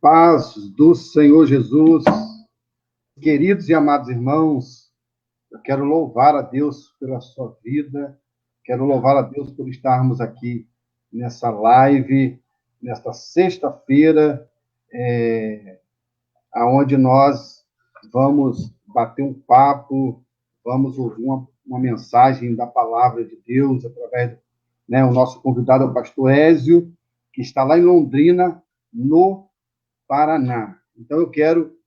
Paz do Senhor Jesus, queridos e amados irmãos, eu quero louvar a Deus pela sua vida, quero louvar a Deus por estarmos aqui nessa live, nesta sexta-feira, aonde nós vamos bater um papo, vamos ouvir uma mensagem da palavra de Deus através, o nosso convidado é o pastor Ézio, que está lá em Londrina, no Paraná. Então, eu quero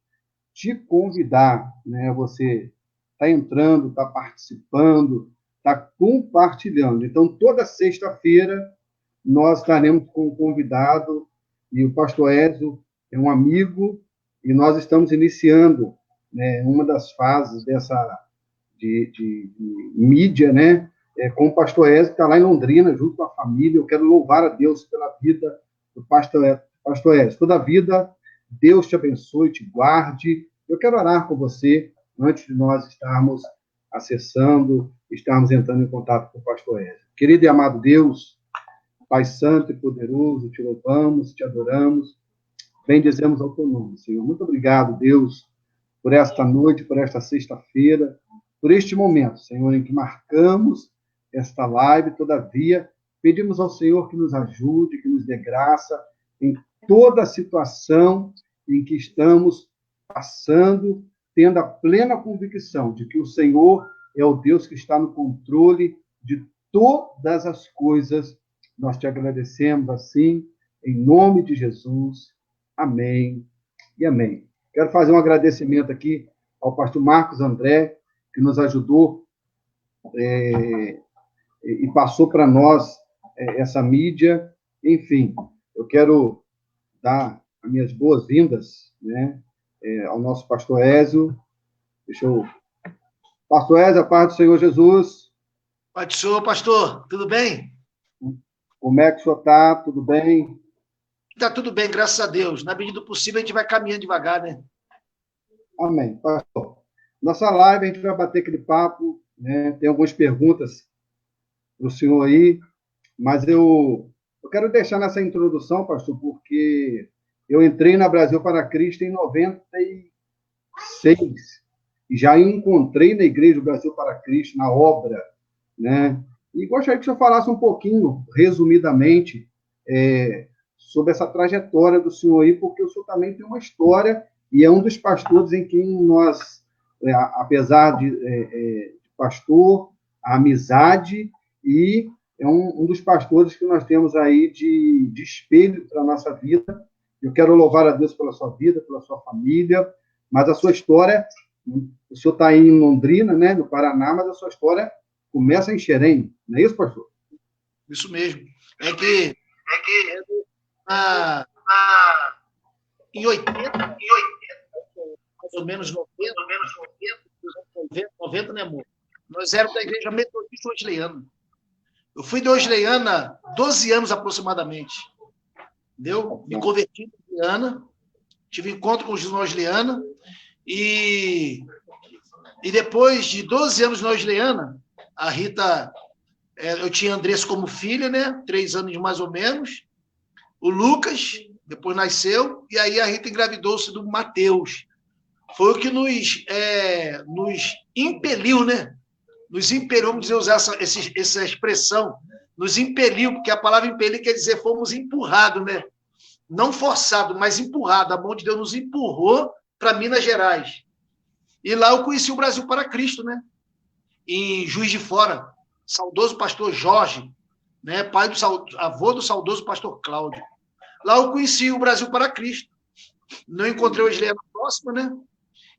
te convidar, você está entrando, está participando, está compartilhando. Então, toda sexta-feira, nós estaremos com o convidado, e o pastor Ézio é um amigo, e nós estamos iniciando uma das fases de mídia, com o pastor Ézio, que está lá em Londrina, junto com a família. Eu quero louvar a Deus pela vida do pastor Ézio. Toda a vida, Deus te abençoe, te guarde. Eu quero orar com você antes de nós estarmos acessando, estarmos entrando em contato com o pastor Ézio. Querido e amado Deus, Pai Santo e Poderoso, te louvamos, te adoramos, bendizemos ao teu nome, Senhor. Muito obrigado, Deus, por esta noite, por esta sexta-feira, por este momento, Senhor, em que marcamos esta live. Todavia, pedimos ao Senhor que nos ajude, que nos dê graça em toda a situação em que estamos passando, tendo a plena convicção de que o Senhor é o Deus que está no controle de todas as coisas. Nós te agradecemos assim, em nome de Jesus. Amém e amém. Quero fazer um agradecimento aqui ao pastor Marcos André, que nos ajudou e passou para nós essa mídia. Enfim, eu quero dar as minhas boas-vindas, ao nosso pastor Ézio. Pastor Ézio, a paz do Senhor Jesus. Paz do Senhor, pastor. Tudo bem? Como é que o senhor está? Tudo bem? Está tudo bem, graças a Deus. Na medida do possível, a gente vai caminhando devagar, né? Amém. Pastor, nossa live, a gente vai bater aquele papo, Tem algumas perguntas para o senhor aí, mas eu quero deixar nessa introdução, pastor, porque eu entrei na Brasil para Cristo em 96 e já encontrei na Igreja do Brasil para Cristo, na obra, E gostaria que o senhor falasse um pouquinho, resumidamente, sobre essa trajetória do senhor aí, porque o senhor também tem uma história e é um dos pastores em quem nós, apesar de pastor, a amizade, e é um dos pastores que nós temos aí de espelho para a nossa vida. Eu quero louvar a Deus pela sua vida, pela sua família, mas a sua história, o senhor está aí em Londrina, no Paraná, mas a sua história começa em Xerém, não é isso, pastor? Isso mesmo. Em 80, mais ou menos 90, né, amor? Nós éramos da igreja metodista wesleyana. Eu fui de Wesleyana 12 anos aproximadamente. Entendeu? Me converti em Wesleyana, tive encontro com o Jesus Wesleyana, e depois de 12 anos na Wesleyana, a Rita, eu tinha a Andressa como filha, 3 anos mais ou menos, o Lucas depois nasceu, e aí a Rita engravidou-se do Mateus. Foi o que nos impeliu, Nos impeliu, vamos usar essa expressão, nos impeliu, porque a palavra impelir quer dizer fomos empurrados, Não forçado, mas empurrado. A mão de Deus nos empurrou para Minas Gerais. E lá eu conheci o Brasil para Cristo, Em Juiz de Fora, saudoso pastor Jorge, avô do saudoso pastor Cláudio. Lá eu conheci o Brasil para Cristo. Não encontrei o Wesleyana próxima,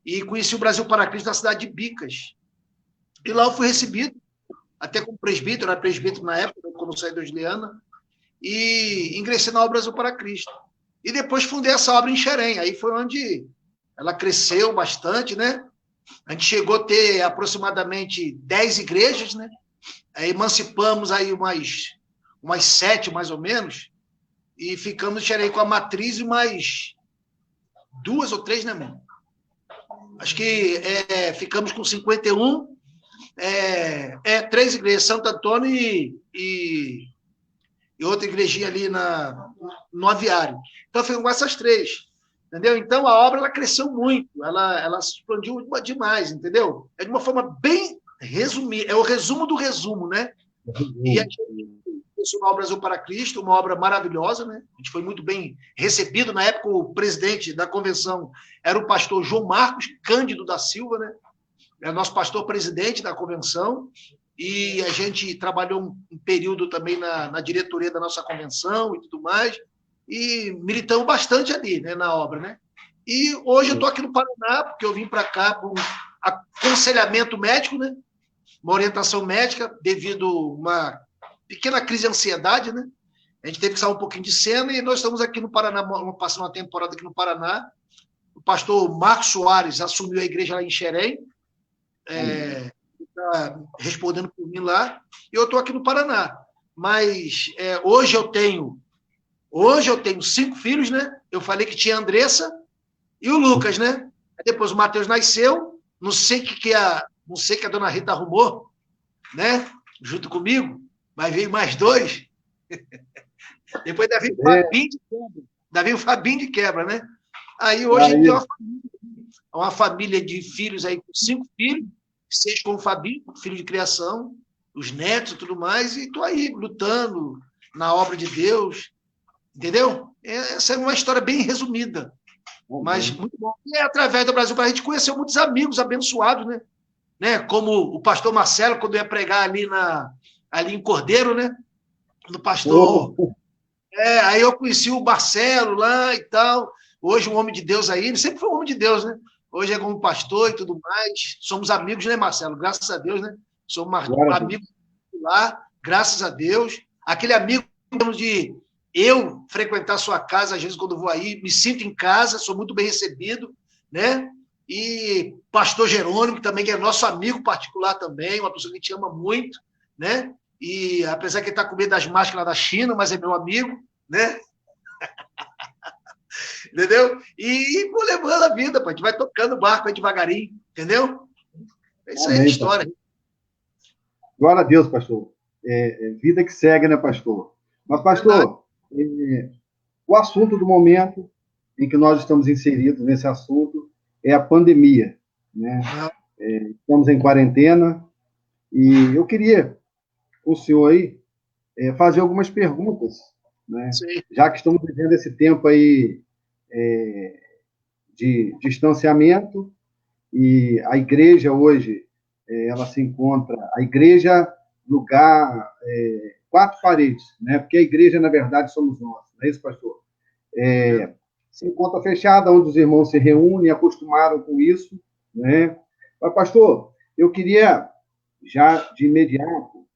E conheci o Brasil para Cristo na cidade de Bicas. E lá eu fui recebido, até como presbítero, era presbítero na época, quando eu saí da Wesleyana, e ingressei na obra Brasil para Cristo. E depois fundei essa obra em Xerém. Aí foi onde ela cresceu bastante, A gente chegou a ter aproximadamente 10 igrejas, Aí emancipamos aí umas 7, mais ou menos, e ficamos em Xerém com a matriz e mais 2 ou 3, irmão? Acho que ficamos com 51, 3 igrejas, Santo Antônio e outra igrejinha ali no Aviário. Então, ficamos com essas 3. entendeu? Então, a obra ela cresceu muito, ela se expandiu demais, entendeu? É de uma forma bem resumida, é o resumo do resumo, né? E a gente começou o Brasil para Cristo, uma obra maravilhosa, né? A gente foi muito bem recebido. Na época, o presidente da convenção era o pastor João Marcos Cândido da Silva, né? É nosso pastor presidente da convenção, e a gente trabalhou um período também na diretoria da nossa convenção e tudo mais, e militamos bastante ali, né, na obra, né? E hoje eu estou aqui no Paraná, porque eu vim para cá por aconselhamento médico, né? Uma orientação médica, devido a uma pequena crise de ansiedade, né? A gente teve que sair um pouquinho de cena, e nós estamos aqui no Paraná, passando uma temporada aqui no Paraná. O pastor Marcos Soares assumiu a igreja lá em Xerém, tá respondendo por mim lá, e eu estou aqui no Paraná. Mas hoje eu tenho 5 filhos, né? Eu falei que tinha a Andressa e o Lucas, né? Aí depois o Matheus nasceu, não sei que a dona Rita arrumou, né? Junto comigo, mas veio mais 2. Depois daí veio o Fabinho de quebra, né? Aí hoje a gente tem uma família de filhos aí, com 5 filhos, 6 com o Fabinho, filho de criação, os netos e tudo mais, e estou aí lutando na obra de Deus, entendeu? Essa é uma história bem resumida, mas muito bom. E através do Brasil, a gente conheceu muitos amigos abençoados, né? Como o pastor Marcelo, quando ia pregar ali em Cordeiro, né? No pastor. Aí eu conheci o Marcelo lá e tal. Hoje, um homem de Deus aí, ele sempre foi um homem de Deus, né? Hoje é como pastor e tudo mais. Somos amigos, né, Marcelo? Graças a Deus, né? Somos amigos lá, graças a Deus. Aquele amigo de eu frequentar a sua casa, às vezes, quando vou aí, me sinto em casa, sou muito bem recebido, né? E pastor Jerônimo, também, que é nosso amigo particular também, uma pessoa que te ama muito, né? E apesar que ele está com medo das máscaras da China, mas é meu amigo, né? Entendeu? E vou levando a vida, pô. A gente vai tocando o barco aí devagarinho, entendeu? Isso aí é a história. Pastor. Glória a Deus, pastor. Vida que segue, né, pastor? Mas, pastor, o assunto do momento em que nós estamos inseridos nesse assunto é a pandemia, né? Estamos em quarentena e eu queria, com o senhor aí, fazer algumas perguntas, né? Já que estamos vivendo esse tempo aí de distanciamento, e a igreja hoje, ela se encontra, a igreja, lugar, 4 paredes, né? Porque a igreja, na verdade, somos nós, não é isso, pastor? Se encontra fechada, onde os irmãos se reúnem, acostumaram com isso, né? Mas, pastor, eu queria, já de imediato,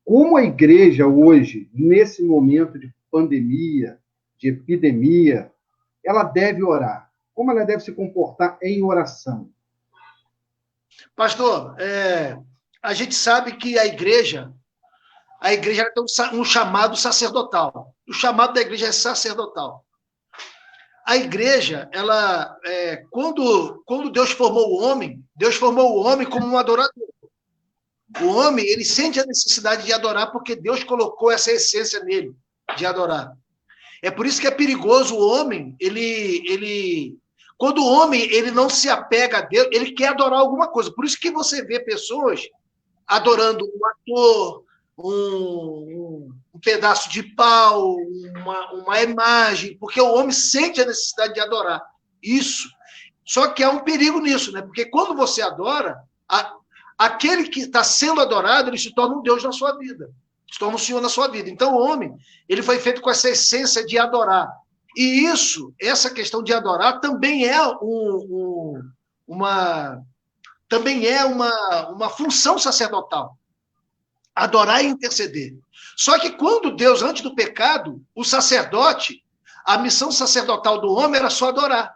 como a igreja hoje, nesse momento de pandemia, de epidemia, ela deve orar? Como ela deve se comportar em oração? Pastor, a gente sabe que a igreja tem um chamado sacerdotal. O chamado da igreja é sacerdotal. A igreja, ela, quando Deus formou o homem como um adorador. O homem, ele sente a necessidade de adorar porque Deus colocou essa essência nele, de adorar. É por isso que é perigoso o homem, quando o homem ele não se apega a Deus, ele quer adorar alguma coisa. Por isso que você vê pessoas adorando um ator, um pedaço de pau, uma imagem, porque o homem sente a necessidade de adorar. Isso. Só que há um perigo nisso, né? Porque quando você adora, aquele que está sendo adorado, ele se torna um Deus na sua vida. Se torna um Senhor na sua vida. Então, o homem, ele foi feito com essa essência de adorar. E essa questão de adorar também é uma função sacerdotal. Adorar e interceder. Só que quando Deus, antes do pecado, o sacerdote, a missão sacerdotal do homem era só adorar.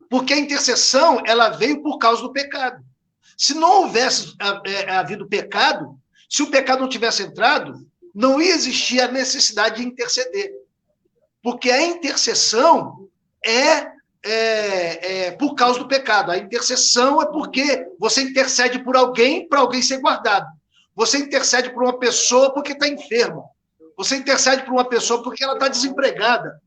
Porque a intercessão, ela veio por causa do pecado. Se não houvesse havido pecado, se o pecado não tivesse entrado, não ia existir a necessidade de interceder. Porque a intercessão é por causa do pecado. A intercessão é porque você intercede por alguém para alguém ser guardado. Você intercede por uma pessoa porque está enferma. Você intercede por uma pessoa porque ela está desempregada.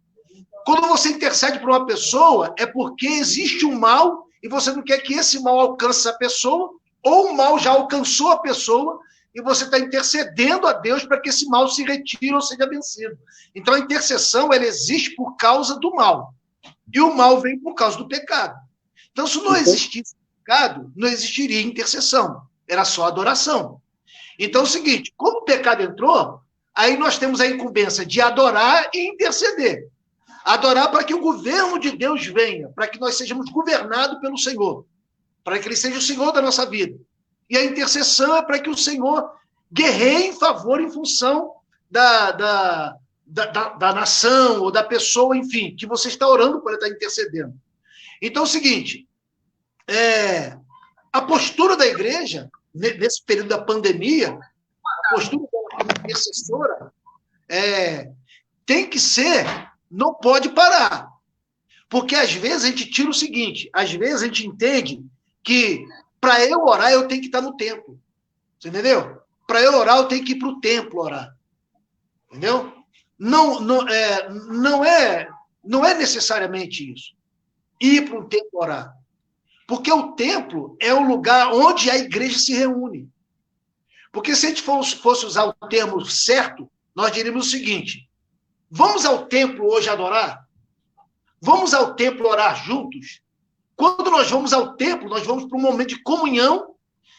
Quando você intercede por uma pessoa, é porque existe um mal e você não quer que esse mal alcance a pessoa, ou o mal já alcançou a pessoa e você está intercedendo a Deus para que esse mal se retire ou seja vencido. Então, a intercessão, ela existe por causa do mal. E o mal vem por causa do pecado. Então, se não existisse pecado, não existiria intercessão. Era só adoração. Então, é o seguinte, como o pecado entrou, aí nós temos a incumbência de adorar e interceder. Adorar para que o governo de Deus venha, para que nós sejamos governados pelo Senhor, para que Ele seja o Senhor da nossa vida. E a intercessão é para que o Senhor guerreie em favor, em função da nação ou da pessoa, enfim, que você está orando por ele estar intercedendo. Então é o seguinte, a postura da igreja, nesse período da pandemia, a postura da intercessora tem que ser, não pode parar. Porque às vezes a gente tira o seguinte, às vezes a gente entende que para eu orar eu tenho que estar no templo. Você entendeu? Para eu orar eu tenho que ir para o templo orar. Entendeu? Não é necessariamente isso. Ir para um templo orar. Porque o templo é o lugar onde a igreja se reúne. Porque se a gente fosse usar o termo certo, nós diríamos o seguinte, vamos ao templo hoje adorar? Vamos ao templo orar juntos? Quando nós vamos ao templo, nós vamos para um momento de comunhão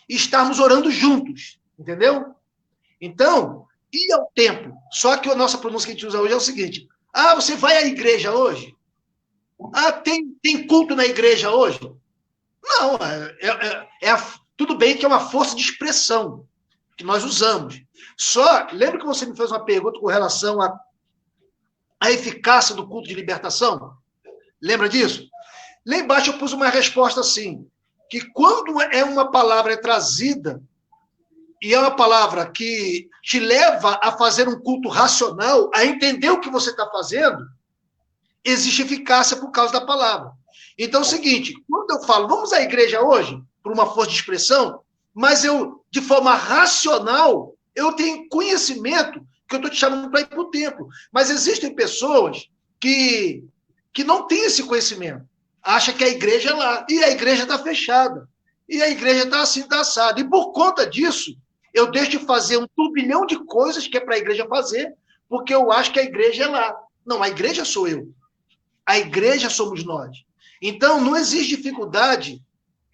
e estarmos orando juntos. Entendeu? Então, ir ao templo. Só que a nossa pronúncia que a gente usa hoje é o seguinte, você vai à igreja hoje? Tem culto na igreja hoje? Não, tudo bem que é uma força de expressão que nós usamos. Só, lembra que você me fez uma pergunta com relação à eficácia do culto de libertação? Lembra disso? Lá embaixo eu pus uma resposta assim, que quando é uma palavra trazida, e é uma palavra que te leva a fazer um culto racional, a entender o que você está fazendo, existe eficácia por causa da palavra. Então é o seguinte, quando eu falo, vamos à igreja hoje, por uma força de expressão, mas eu, de forma racional, eu tenho conhecimento que eu estou te chamando para ir para o templo. Mas existem pessoas que não têm esse conhecimento. Acham que a igreja é lá, e a igreja está fechada. E a igreja está assim, está assada. E por conta disso, eu deixo de fazer um turbilhão de coisas que é para a igreja fazer, porque eu acho que a igreja é lá. Não, a igreja sou eu. A igreja somos nós. Então, não existe dificuldade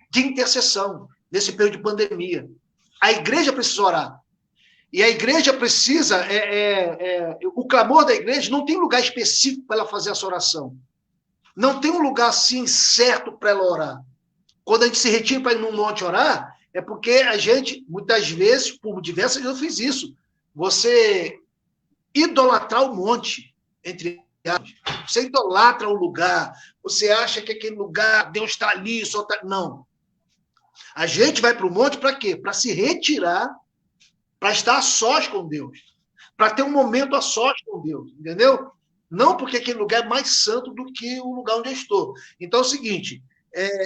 de intercessão nesse período de pandemia. A igreja precisa orar. E a igreja precisa... o clamor da igreja não tem lugar específico para ela fazer essa oração. Não tem um lugar, assim, certo para ela orar. Quando a gente se retira para ir num monte orar, é porque a gente, muitas vezes, por diversas vezes eu fiz isso. Você idolatrar o monte, entre aspas. Você idolatra o lugar. Você acha que aquele lugar, Deus está ali, só está... Não. A gente vai para o monte para quê? Para se retirar, para estar a sós com Deus. Para ter um momento a sós com Deus. Entendeu? Não porque aquele lugar é mais santo do que o lugar onde eu estou. Então é o seguinte...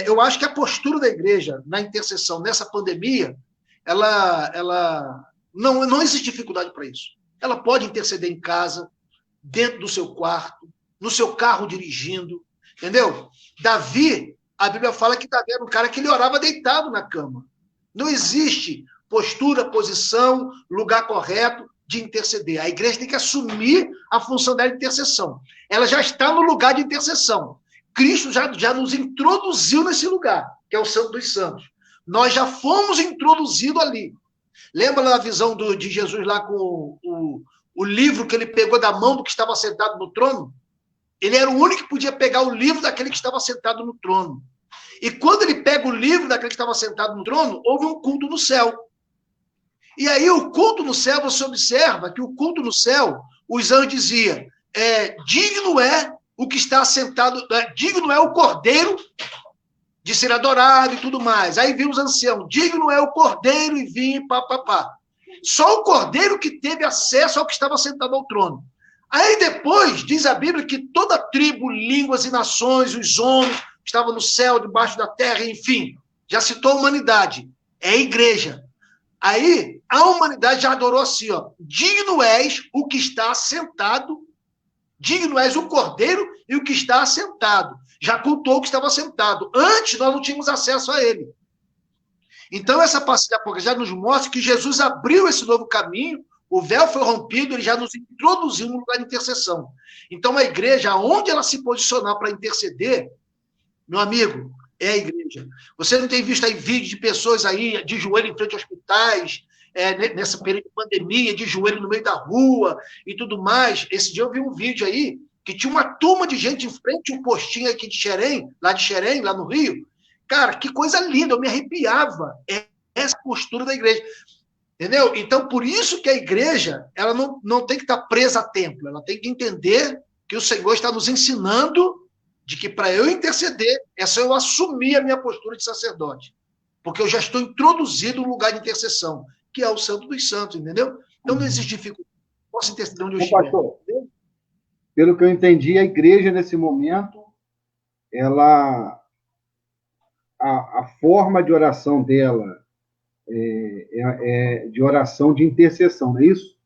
eu acho que a postura da igreja na intercessão nessa pandemia, ela não existe dificuldade para isso. Ela pode interceder em casa, dentro do seu quarto, no seu carro dirigindo, entendeu? Davi, a Bíblia fala que Davi era um cara que ele orava deitado na cama. Não existe postura, posição, lugar correto de interceder. A igreja tem que assumir a função da intercessão. Ela já está no lugar de intercessão. Cristo já nos introduziu nesse lugar, que é o Santo dos Santos. Nós já fomos introduzidos ali. Lembra lá a visão de Jesus lá com o livro que ele pegou da mão do que estava sentado no trono? Ele era o único que podia pegar o livro daquele que estava sentado no trono. E quando ele pega o livro daquele que estava sentado no trono, houve um culto no céu. E aí o culto no céu, você observa que o culto no céu, os anjos diziam, digno é o que está sentado, digno é o cordeiro de ser adorado e tudo mais. Aí viu os anciãos, digno é o cordeiro e vinho, pá. Só o cordeiro que teve acesso ao que estava sentado ao trono. Aí depois, diz a Bíblia, que toda tribo, línguas e nações, os homens que estavam no céu, debaixo da terra, enfim, já citou a humanidade. É a igreja. Aí a humanidade já adorou assim, ó, digno és o que está sentado Digno és o Cordeiro e o que está assentado. Já cultuou o que estava assentado. Antes, nós não tínhamos acesso a ele. Então, essa passagem já nos mostra que Jesus abriu esse novo caminho, o véu foi rompido, ele já nos introduziu no lugar de intercessão. Então, a igreja, onde ela se posicionar para interceder, meu amigo, é a igreja. Você não tem visto aí vídeos de pessoas aí de joelho em frente a hospitais, nessa período de pandemia, de joelho no meio da rua e tudo mais. Esse dia eu vi um vídeo aí que tinha uma turma de gente em frente a um postinho aqui de Xerém, lá no Rio. Cara, que coisa linda, eu me arrepiava. É essa postura da igreja. Entendeu? Então, por isso que a igreja ela não tem que estar presa a templo, ela tem que entender que o Senhor está nos ensinando de que para eu interceder, é só eu assumir a minha postura de sacerdote. Porque eu já estou introduzido no lugar de intercessão, que é o Santo dos Santos, entendeu? Então não existe dificuldade. Posso interceder onde eu estiver. Pastor, pelo que eu entendi, a igreja, nesse momento, a forma de oração dela é de oração de intercessão, não é isso?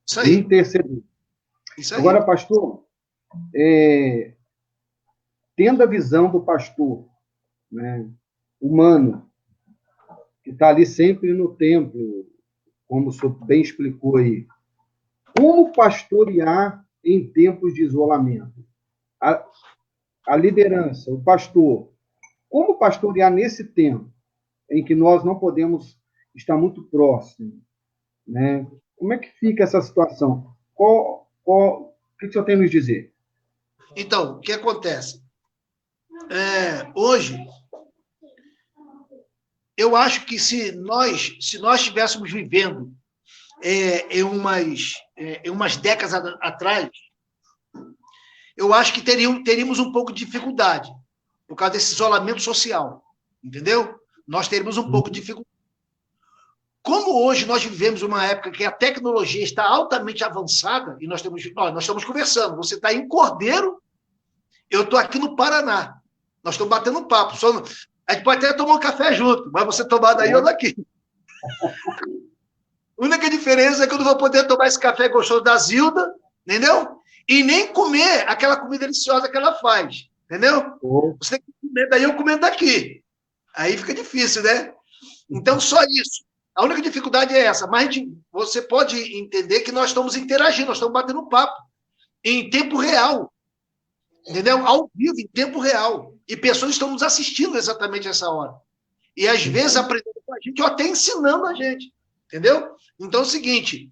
Isso aí. Interceder. Isso aí. Agora, pastor, tendo a visão do pastor, né, humano, que está ali sempre no templo, como o senhor bem explicou aí, como pastorear em tempos de isolamento? A liderança, o pastor, como pastorear nesse tempo em que nós não podemos estar muito próximos, né? Como é que fica essa situação? O que o senhor tem a nos dizer? Então, o que acontece? Hoje, eu acho que se nós estivéssemos vivendo em umas décadas atrás, eu acho que teríamos um pouco de dificuldade por causa desse isolamento social, entendeu? Nós teríamos um pouco de dificuldade. Como hoje nós vivemos uma época que a tecnologia está altamente avançada, e nós estamos conversando, você está em Cordeiro, eu estou aqui no Paraná, nós estamos batendo papo, a gente pode até tomar um café junto, mas você tomar daí ou daqui. A única diferença é que eu não vou poder tomar esse café gostoso da Zilda, entendeu? E nem comer aquela comida deliciosa que ela faz, entendeu? Você tem que comer daí, eu comendo daqui. Aí fica difícil, né? Então, só isso. A única dificuldade é essa. Mas você pode entender que nós estamos interagindo, nós estamos batendo papo em tempo real. Entendeu? Ao vivo, em tempo real. E pessoas estão nos assistindo exatamente nessa hora. E, às vezes, aprendendo com a gente ou até ensinando a gente. Entendeu? Então, é o seguinte,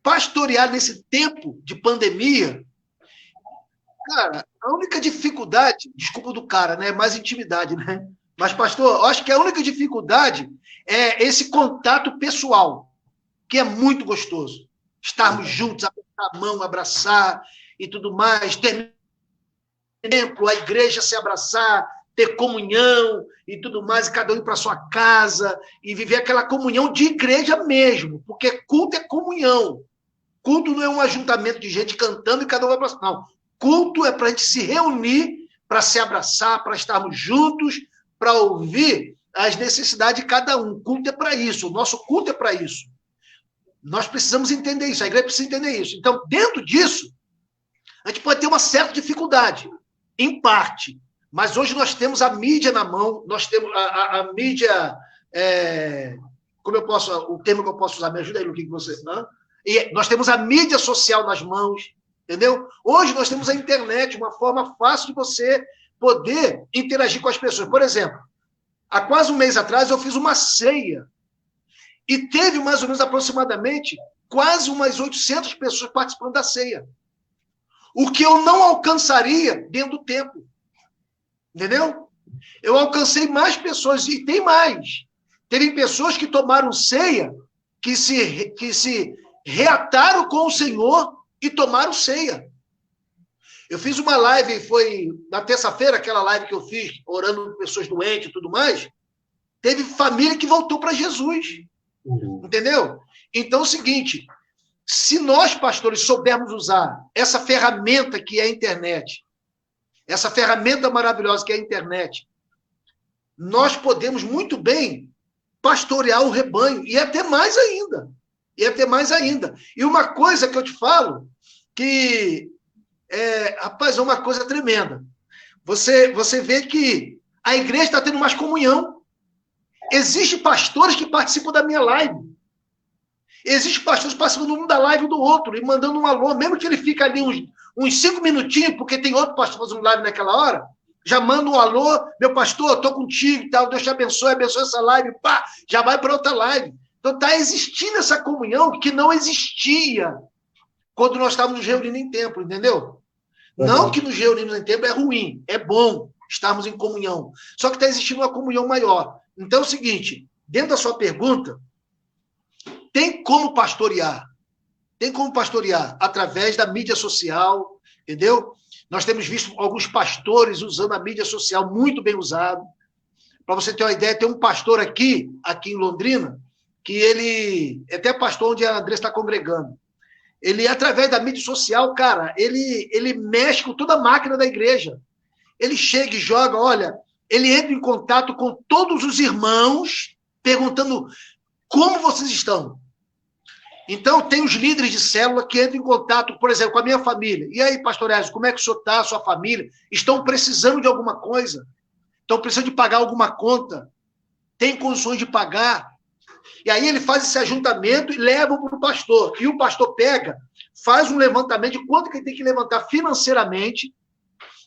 pastorear nesse tempo de pandemia, cara, a única dificuldade, desculpa do cara, né? Mais intimidade, né? Mas, pastor, eu acho que a única dificuldade é esse contato pessoal, que é muito gostoso. Estarmos juntos, apertar a mão, abraçar e tudo mais, ter tempo, a igreja se abraçar, ter comunhão e tudo mais, e cada um ir para sua casa e viver aquela comunhão de igreja mesmo, porque culto é comunhão. Culto não é um ajuntamento de gente cantando e cada um vai para... Não. Culto é para a gente se reunir, para se abraçar, para estarmos juntos, para ouvir as necessidades de cada um. Culto é para isso, o nosso culto é para isso. Nós precisamos entender isso, a igreja precisa entender isso. Então, dentro disso, a gente pode ter uma certa dificuldade, em parte, mas hoje nós temos a mídia na mão, nós temos a mídia, o termo que eu posso usar, me ajuda aí, Luquinho, que você... Não? E nós temos a mídia social nas mãos, entendeu? Hoje nós temos a internet, uma forma fácil de você poder interagir com as pessoas. Por exemplo, há quase um mês atrás eu fiz uma ceia e teve mais ou menos aproximadamente quase umas 800 pessoas participando da ceia. O que eu não alcançaria dentro do tempo. Entendeu? Eu alcancei mais pessoas e tem mais. Teve pessoas que tomaram ceia, que se reataram com o Senhor e tomaram ceia. Eu fiz uma live, foi na terça-feira, aquela live que eu fiz, orando por pessoas doentes e tudo mais, teve família que voltou para Jesus. Entendeu? Então é o seguinte, se nós, pastores, soubermos usar essa ferramenta que é a internet, essa ferramenta maravilhosa que é a internet, nós podemos muito bem pastorear o rebanho, e até mais ainda. E uma coisa que eu te falo, que, rapaz, é uma coisa tremenda. Você vê que a igreja está tendo mais comunhão. Existem pastores que participam da minha live. Existem pastores participando um da live do outro e mandando um alô, mesmo que ele fique ali uns 5 minutinhos, porque tem outro pastor fazendo live naquela hora, já manda um alô, meu pastor, estou contigo e tal, Deus te abençoe essa live, pá, já vai para outra live. Então está existindo essa comunhão que não existia quando nós estávamos nos reunindo em templo, entendeu? Não que nos reunimos em templo é ruim, é bom estarmos em comunhão. Só que está existindo uma comunhão maior. Então é o seguinte, dentro da sua pergunta, tem como pastorear. Tem como pastorear através da mídia social, entendeu? Nós temos visto alguns pastores usando a mídia social muito bem usado. Para você ter uma ideia, tem um pastor aqui em Londrina, que ele é até pastor onde a Andressa está congregando. Ele, através da mídia social, cara, ele mexe com toda a máquina da igreja. Ele chega e joga, olha, ele entra em contato com todos os irmãos, perguntando como vocês estão. Então, tem os líderes de célula que entram em contato, por exemplo, com a minha família. E aí, pastor Ezio, como é que o senhor está, a sua família? Estão precisando de alguma coisa? Estão precisando de pagar alguma conta? Tem condições de pagar? E aí ele faz esse ajuntamento e leva para o pastor. E o pastor pega, faz um levantamento de quanto que ele tem que levantar financeiramente.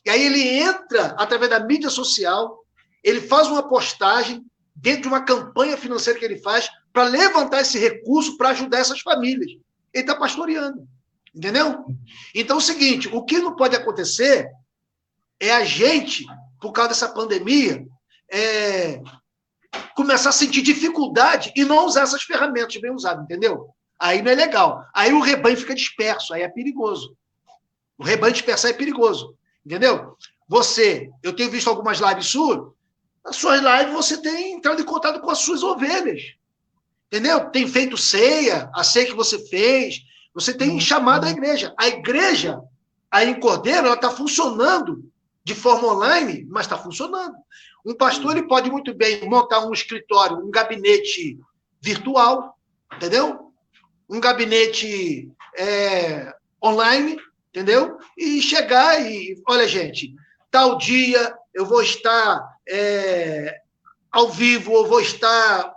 E aí ele entra, através da mídia social, ele faz uma postagem dentro de uma campanha financeira que ele faz para levantar esse recurso para ajudar essas famílias. Ele está pastoreando. Entendeu? Então é o seguinte, o que não pode acontecer é a gente, por causa dessa pandemia, começar a sentir dificuldade e não usar essas ferramentas bem usadas, entendeu? Aí não é legal. Aí o rebanho fica disperso, aí é perigoso. O rebanho dispersar é perigoso, entendeu? Eu tenho visto algumas lives suas, nas suas lives você tem entrado em contato com as suas ovelhas, entendeu? Tem feito ceia, a ceia que você fez, você tem chamado a igreja. A igreja, aí em Cordeiro, ela está funcionando de forma online, mas está funcionando. Um pastor ele pode muito bem montar um escritório, um gabinete virtual, entendeu? Um gabinete online, entendeu? E chegar e, olha, gente, tal dia eu vou estar ao vivo, eu vou estar,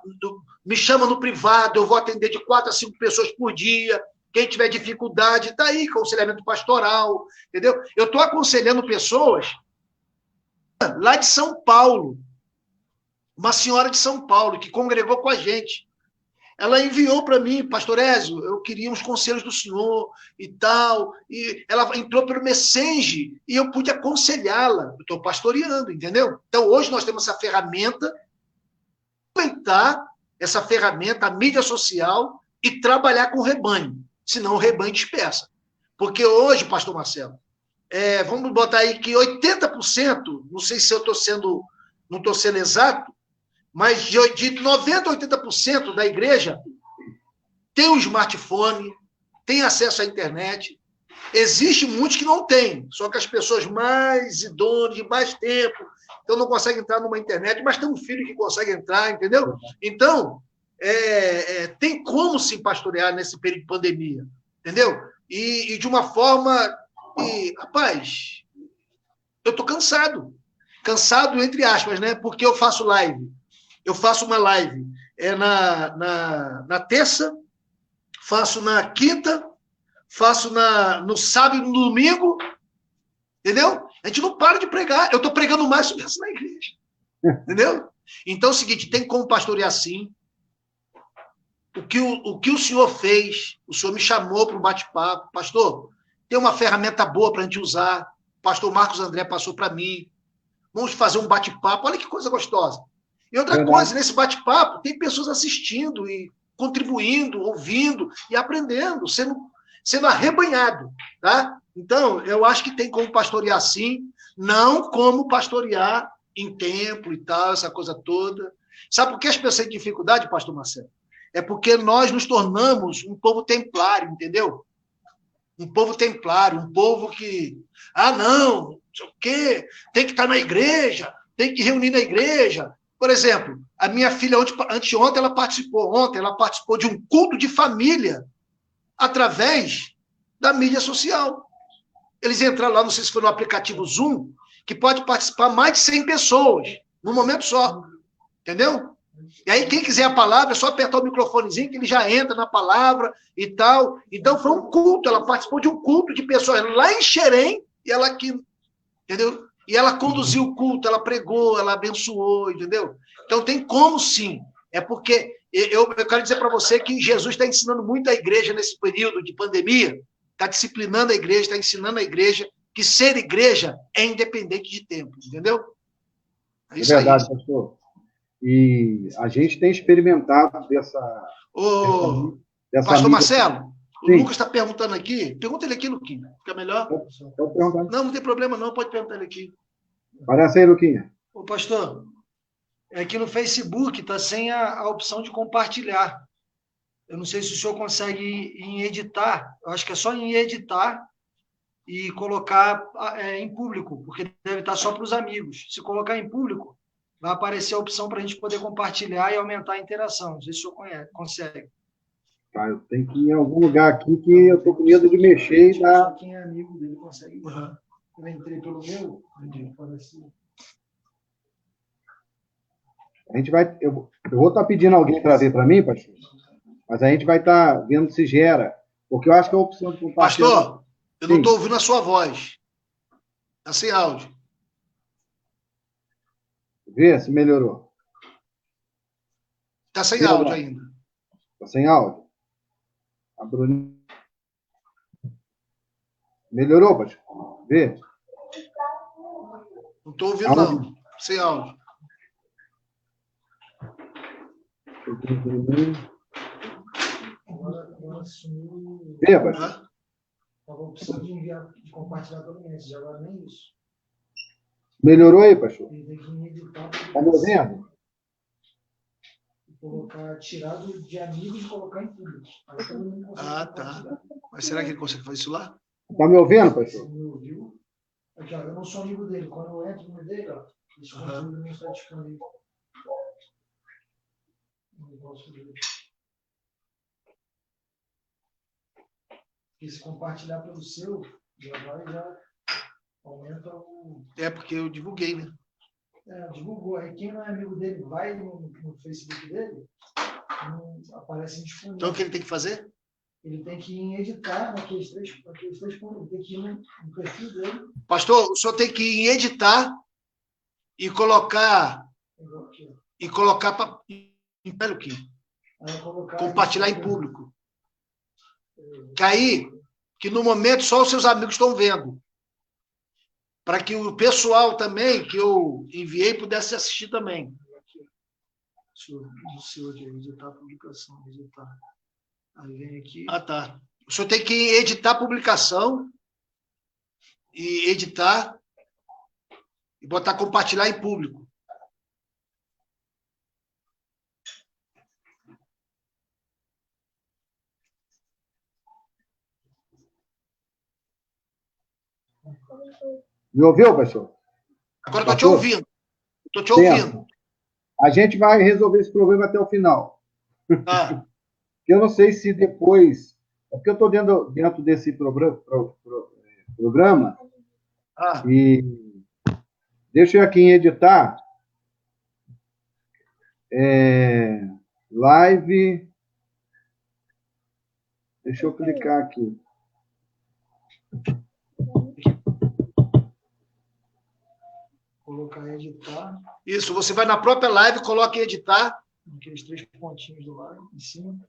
me chama no privado, eu vou atender de 4 a 5 pessoas por dia. Quem tiver dificuldade, está aí, aconselhamento pastoral, entendeu? Eu estou aconselhando pessoas lá de São Paulo, uma senhora de São Paulo, que congregou com a gente. Ela enviou para mim, pastor Ezio, eu queria uns conselhos do senhor e tal, e ela entrou pelo Messenger e eu pude aconselhá-la. Eu estou pastoreando, entendeu? Então, hoje nós temos essa ferramenta, aproveitar essa ferramenta, a mídia social, e trabalhar com o rebanho, senão o rebanho dispersa. Porque hoje, pastor Marcelo, vamos botar aí que 80%, não sei se eu não estou sendo exato, mas de 90% a 80% da igreja tem um smartphone, tem acesso à internet. Existem muitos que não têm, só que as pessoas mais idôneas, de mais tempo, então não conseguem entrar numa internet, mas tem um filho que consegue entrar, entendeu? Então, tem como se pastorear nesse período de pandemia, entendeu? E de uma forma... rapaz, eu estou cansado entre aspas, né? Porque eu faço live. Eu faço uma live na terça, faço na quinta, faço no sábado e no domingo, entendeu? A gente não para de pregar. Eu estou pregando mais sobre isso na igreja, entendeu? Então é o seguinte, tem como pastorear sim. O que o senhor fez, o senhor me chamou para um bate-papo, pastor, tem uma ferramenta boa para a gente usar. O pastor Marcos André passou para mim. Vamos fazer um bate-papo. Olha que coisa gostosa. E outra coisa, nesse bate-papo, tem pessoas assistindo e contribuindo, ouvindo e aprendendo, sendo arrebanhado. Tá? Então, eu acho que tem como pastorear sim, não como pastorear em templo e tal, essa coisa toda. Sabe por que as pessoas têm dificuldade, pastor Marcelo? É porque nós nos tornamos um povo templário, entendeu? Um povo templário, um povo que... não, não sei o quê, tem que estar na igreja, tem que reunir na igreja. Por exemplo, a minha filha, anteontem, ela participou de um culto de família através da mídia social. Eles entraram lá, não sei se foi no aplicativo Zoom, que pode participar mais de 100 pessoas, num momento só. Entendeu? E aí, quem quiser a palavra, é só apertar o microfonezinho que ele já entra na palavra e tal. Então, foi um culto. Ela participou de um culto de pessoas lá em Xerém, e ela aqui, entendeu? E ela conduziu o culto, ela pregou, ela abençoou, entendeu? Então, tem como sim. É porque eu quero dizer para você que Jesus está ensinando muito a igreja nesse período de pandemia, está disciplinando a igreja, está ensinando a igreja que ser igreja é independente de tempo, entendeu? É isso verdade, aí. Pastor. E a gente tem experimentado dessa Pastor Marcelo, o Sim. Lucas está perguntando aqui. Pergunta ele aqui, Luquinha. Fica melhor? Não tem problema não, pode perguntar ele aqui. Parece aí, Luquinha. Ô, pastor, é que no Facebook está sem a opção de compartilhar. Eu não sei se o senhor consegue ir em editar. Eu acho que é só em editar e colocar em público, porque deve estar só para os amigos. Se colocar em público, vai aparecer a opção para a gente poder compartilhar e aumentar a interação. Não sei se o senhor consegue. Tá, eu tenho que ir em algum lugar aqui que eu estou com medo de mexer e dar... Só quem é amigo dele consegue. Uhum. Eu entrei pelo meu, a gente vai... Eu vou estar pedindo alguém para ver para mim, pastor, mas a gente vai estar vendo se gera, porque eu acho que a opção de compartilhar... Pastor, eu não estou ouvindo a sua voz. Está sem áudio. Vê se melhorou. Está sem áudio ainda. Está sem áudio? A Bruninha. Melhorou, pastor? Vê. Não estou ouvindo, não. Sem áudio. Vê, pastor. Estava precisando de enviar, de compartilhar pelo mês, agora nem isso. Melhorou aí, pastor? Está me ouvindo? Colocar, tirar de amigos e colocar em público. Tá. Mas será que ele consegue fazer isso lá? Está me ouvindo, pastor? Me ouviu? Aqui, ó, eu não sou amigo dele. Quando eu entro no dele, ó, esse conteúdo não está disponível. Não posso ver. E se compartilhar pelo seu, já aumenta o... É porque eu divulguei, né? Divulgou. Aí quem não é amigo dele vai no Facebook dele, não aparece disponível. Então o que ele tem que fazer? Ele tem que ir em editar naqueles três pontos. Ele tem que ir no perfil dele. Pastor, o senhor tem que ir em editar e colocar. E colocar para. Compartilhar em público. Que no momento só os seus amigos estão vendo. Para que o pessoal também, que eu enviei, pudesse assistir também. O senhor de editar a publicação, editar. Aí vem aqui. Tá. O senhor tem que editar a publicação e editar e botar compartilhar em público. Me ouviu, pastor? Agora estou te ouvindo. Estou te ouvindo. A gente vai resolver esse problema até o final. Eu não sei se depois... É porque eu estou dentro desse programa e deixa eu aqui em editar. Live... Deixa eu clicar aqui. Colocar em editar. Isso, você vai na própria live, coloca em editar. Aqueles três pontinhos do lado, em cima.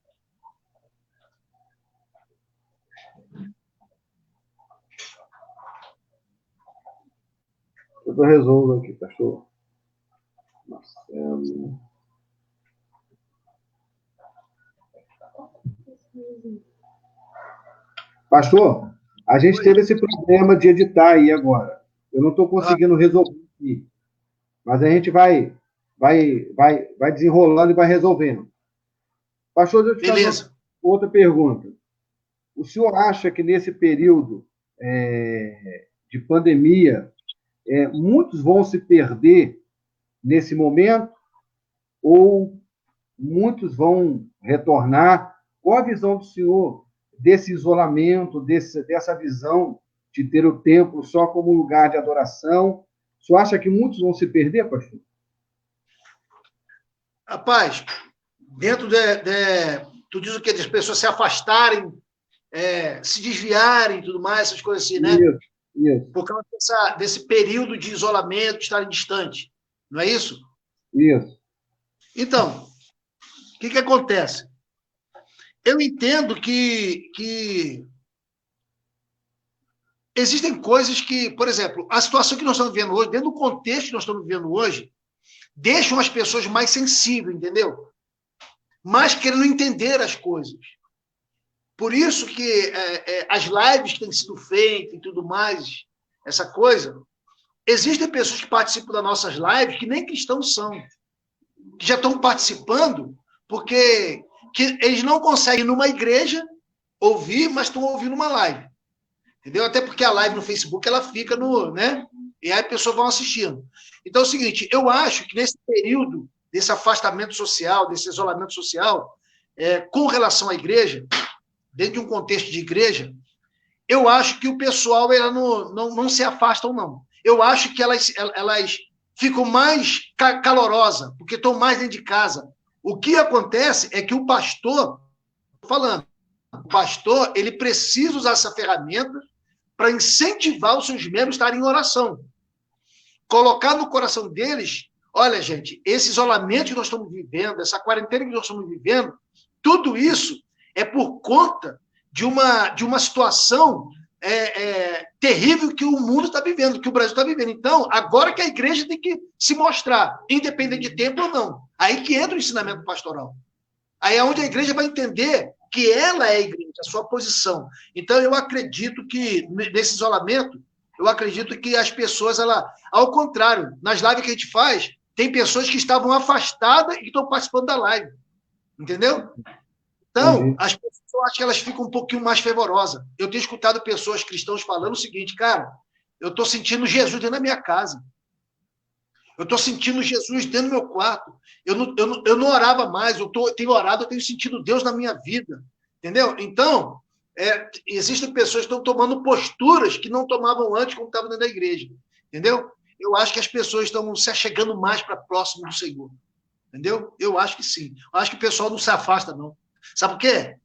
Eu resolvo aqui, pastor. Marcelo. Pastor, a gente teve esse problema de editar aí agora. Eu não estou conseguindo resolver aqui. Mas a gente vai desenrolando e vai resolvendo. Pastor, deixa eu te fazer outra pergunta. O senhor acha que nesse período de pandemia, muitos vão se perder nesse momento? Ou muitos vão retornar? Qual a visão do senhor desse isolamento, dessa visão de ter o templo só como lugar de adoração? O senhor acha que muitos vão se perder, pastor? Rapaz, dentro tu diz o quê? Das pessoas se afastarem, se desviarem e tudo mais, essas coisas assim, né? Isso. Por causa desse período de isolamento, de estarem distante. Não é isso? Isso. Então, o que acontece? Eu entendo que existem coisas que, por exemplo, a situação que nós estamos vivendo hoje, dentro do contexto que nós estamos vivendo hoje, deixam as pessoas mais sensíveis, entendeu? Mais querendo entender as coisas. Por isso que as lives que têm sido feitas e tudo mais, essa coisa, existem pessoas que participam das nossas lives que nem cristãos são, que já estão participando porque eles não conseguem ir numa igreja ouvir, mas estão ouvindo uma live. Entendeu? Até porque a live no Facebook, ela fica né? E aí as pessoas vão assistindo. Então é o seguinte, eu acho que nesse período desse afastamento social, desse isolamento social, com relação à igreja, dentro de um contexto de igreja, eu acho que o pessoal ela não se afastam, não. Eu acho que elas ficam mais calorosas, porque estão mais dentro de casa. O que acontece é que o pastor ele precisa usar essa ferramenta para incentivar os seus membros a estarem em oração. Colocar no coração deles, olha, gente, esse isolamento que nós estamos vivendo, essa quarentena que nós estamos vivendo, tudo isso é por conta de uma situação terrível que o mundo está vivendo, que o Brasil está vivendo. Então, agora que a igreja tem que se mostrar, independente de tempo ou não. Aí que entra o ensinamento pastoral. Aí é onde a igreja vai entender que ela é a igreja, a sua posição. Então, eu acredito que, nesse isolamento, eu acredito que as pessoas, ao contrário, nas lives que a gente faz, tem pessoas que estavam afastadas e que estão participando da live. Entendeu? Então, as pessoas, eu acho que elas ficam um pouquinho mais fervorosas. Eu tenho escutado pessoas cristãos falando o seguinte, cara, eu estou sentindo Jesus dentro da minha casa. Eu estou sentindo Jesus dentro do meu quarto. Eu não orava mais, eu tenho orado, eu tenho sentido Deus na minha vida. Entendeu? Então, existem pessoas que estão tomando posturas que não tomavam antes quando estavam dentro da igreja. Entendeu? Eu acho que as pessoas estão se achegando mais para próximo do Senhor. Entendeu? Eu acho que sim. Eu acho que o pessoal não se afasta, não. Sabe por quê?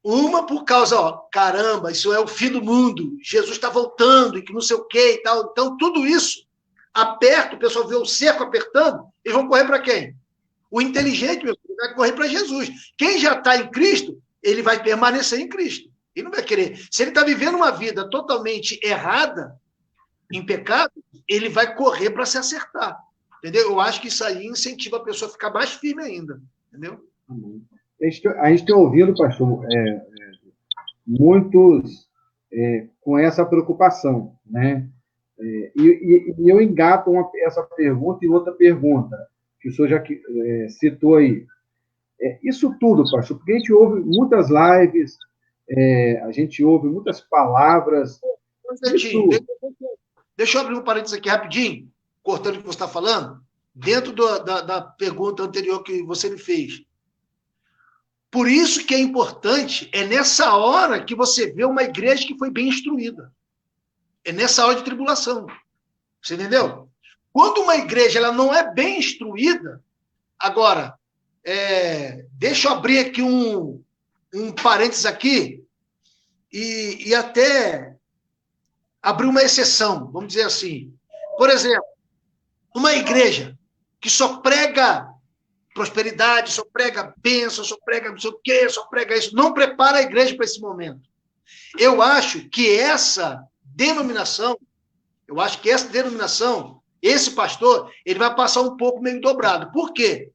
Uma por causa, caramba, isso é o fim do mundo, Jesus está voltando e que não sei o quê e tal. Então, tudo isso aperta, o pessoal vê o cerco apertando, eles vão correr para quem? O inteligente, meu filho, vai correr para Jesus. Quem já está em Cristo, ele vai permanecer em Cristo. Ele não vai querer. Se ele está vivendo uma vida totalmente errada, em pecado, ele vai correr para se acertar. Entendeu? Eu acho que isso aí incentiva a pessoa a ficar mais firme ainda. Entendeu? A gente tem ouvido, pastor, muitos com essa preocupação, né? E eu engato essa pergunta e outra pergunta, que o senhor já citou aí. Isso tudo, pastor, porque a gente ouve muitas lives, a gente ouve muitas palavras. Deixa eu abrir um parênteses aqui rapidinho, cortando o que você está falando, dentro da pergunta anterior que você me fez. Por isso que é importante, é nessa hora que você vê uma igreja que foi bem instruída. É nessa hora de tribulação. Você entendeu? Quando uma igreja ela não é bem instruída, agora, deixa eu abrir aqui um parênteses aqui e até abrir uma exceção, vamos dizer assim. Por exemplo, uma igreja que só prega prosperidade, só prega bênção, só prega não sei o quê, só prega isso, não prepara a igreja para esse momento. Eu acho que essa denominação, esse pastor, ele vai passar um pouco meio dobrado. Por quê?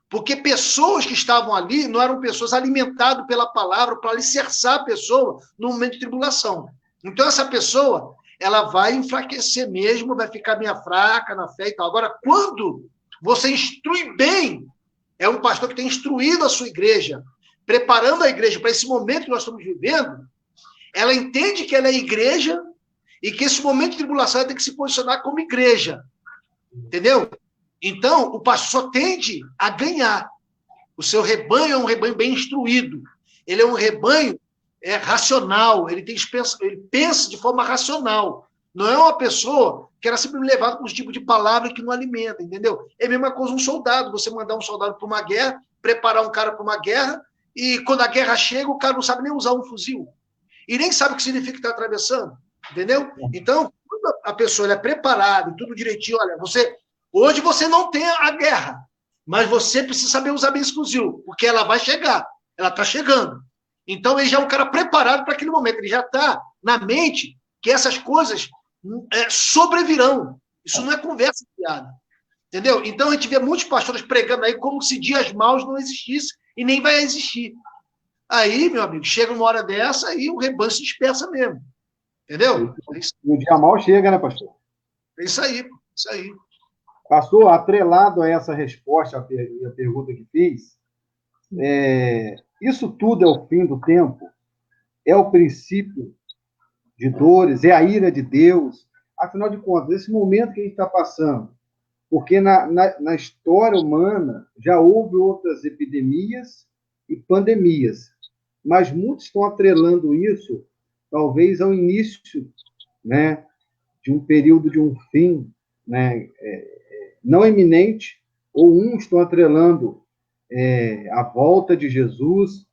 Porque pessoas que estavam ali não eram pessoas alimentadas pela palavra para alicerçar a pessoa no momento de tribulação. Então, essa pessoa, ela vai enfraquecer mesmo, vai ficar meio fraca na fé e tal. Agora, quando você instrui bem, é um pastor que tem instruído a sua igreja, preparando a igreja para esse momento que nós estamos vivendo, ela entende que ela é igreja e que esse momento de tribulação ela tem que se posicionar como igreja. Entendeu? Então, o pastor tende a ganhar. O seu rebanho é um rebanho bem instruído. Ele é um rebanho racional, ele pensa de forma racional. Não é uma pessoa que era sempre levada com um tipo de palavra que não alimenta, entendeu? É a mesma coisa um soldado, você mandar um soldado para uma guerra, preparar um cara para uma guerra, e quando a guerra chega, o cara não sabe nem usar um fuzil. E nem sabe o que significa estar atravessando, entendeu? Então, quando a pessoa é preparada, tudo direitinho, olha, hoje você não tem a guerra, mas você precisa saber usar bem esse fuzil, porque ela vai chegar, ela está chegando. Então, ele já é um cara preparado para aquele momento, ele já está na mente que essas coisas sobrevirão. Isso não é conversa fiada. Entendeu? Então, a gente vê muitos pastores pregando aí como se dias maus não existissem e nem vai existir. Aí, meu amigo, chega uma hora dessa e o rebanho se dispersa mesmo. Entendeu? O dia mal chega, né, pastor? É isso aí, isso aí. Pastor, atrelado a essa resposta, a pergunta que fiz, isso tudo é o fim do tempo? É o princípio de dores? É a ira de Deus? Afinal de contas, esse momento que a gente está passando, porque na história humana já houve outras epidemias e pandemias, mas muitos estão atrelando isso, talvez, ao início, né, de um período de um fim, né, não iminente, ou uns estão atrelando a volta de Jesus.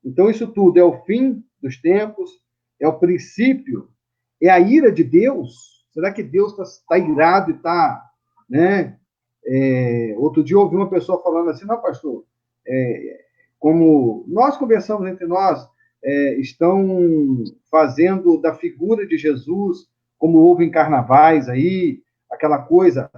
Então, isso tudo é o fim dos tempos, é o princípio, é a ira de Deus. Será que Deus está irado e está... Né? Outro dia eu ouvi uma pessoa falando assim, não, pastor, como nós conversamos entre nós, estão fazendo da figura de Jesus, como houve em carnavais aí, aquela coisa.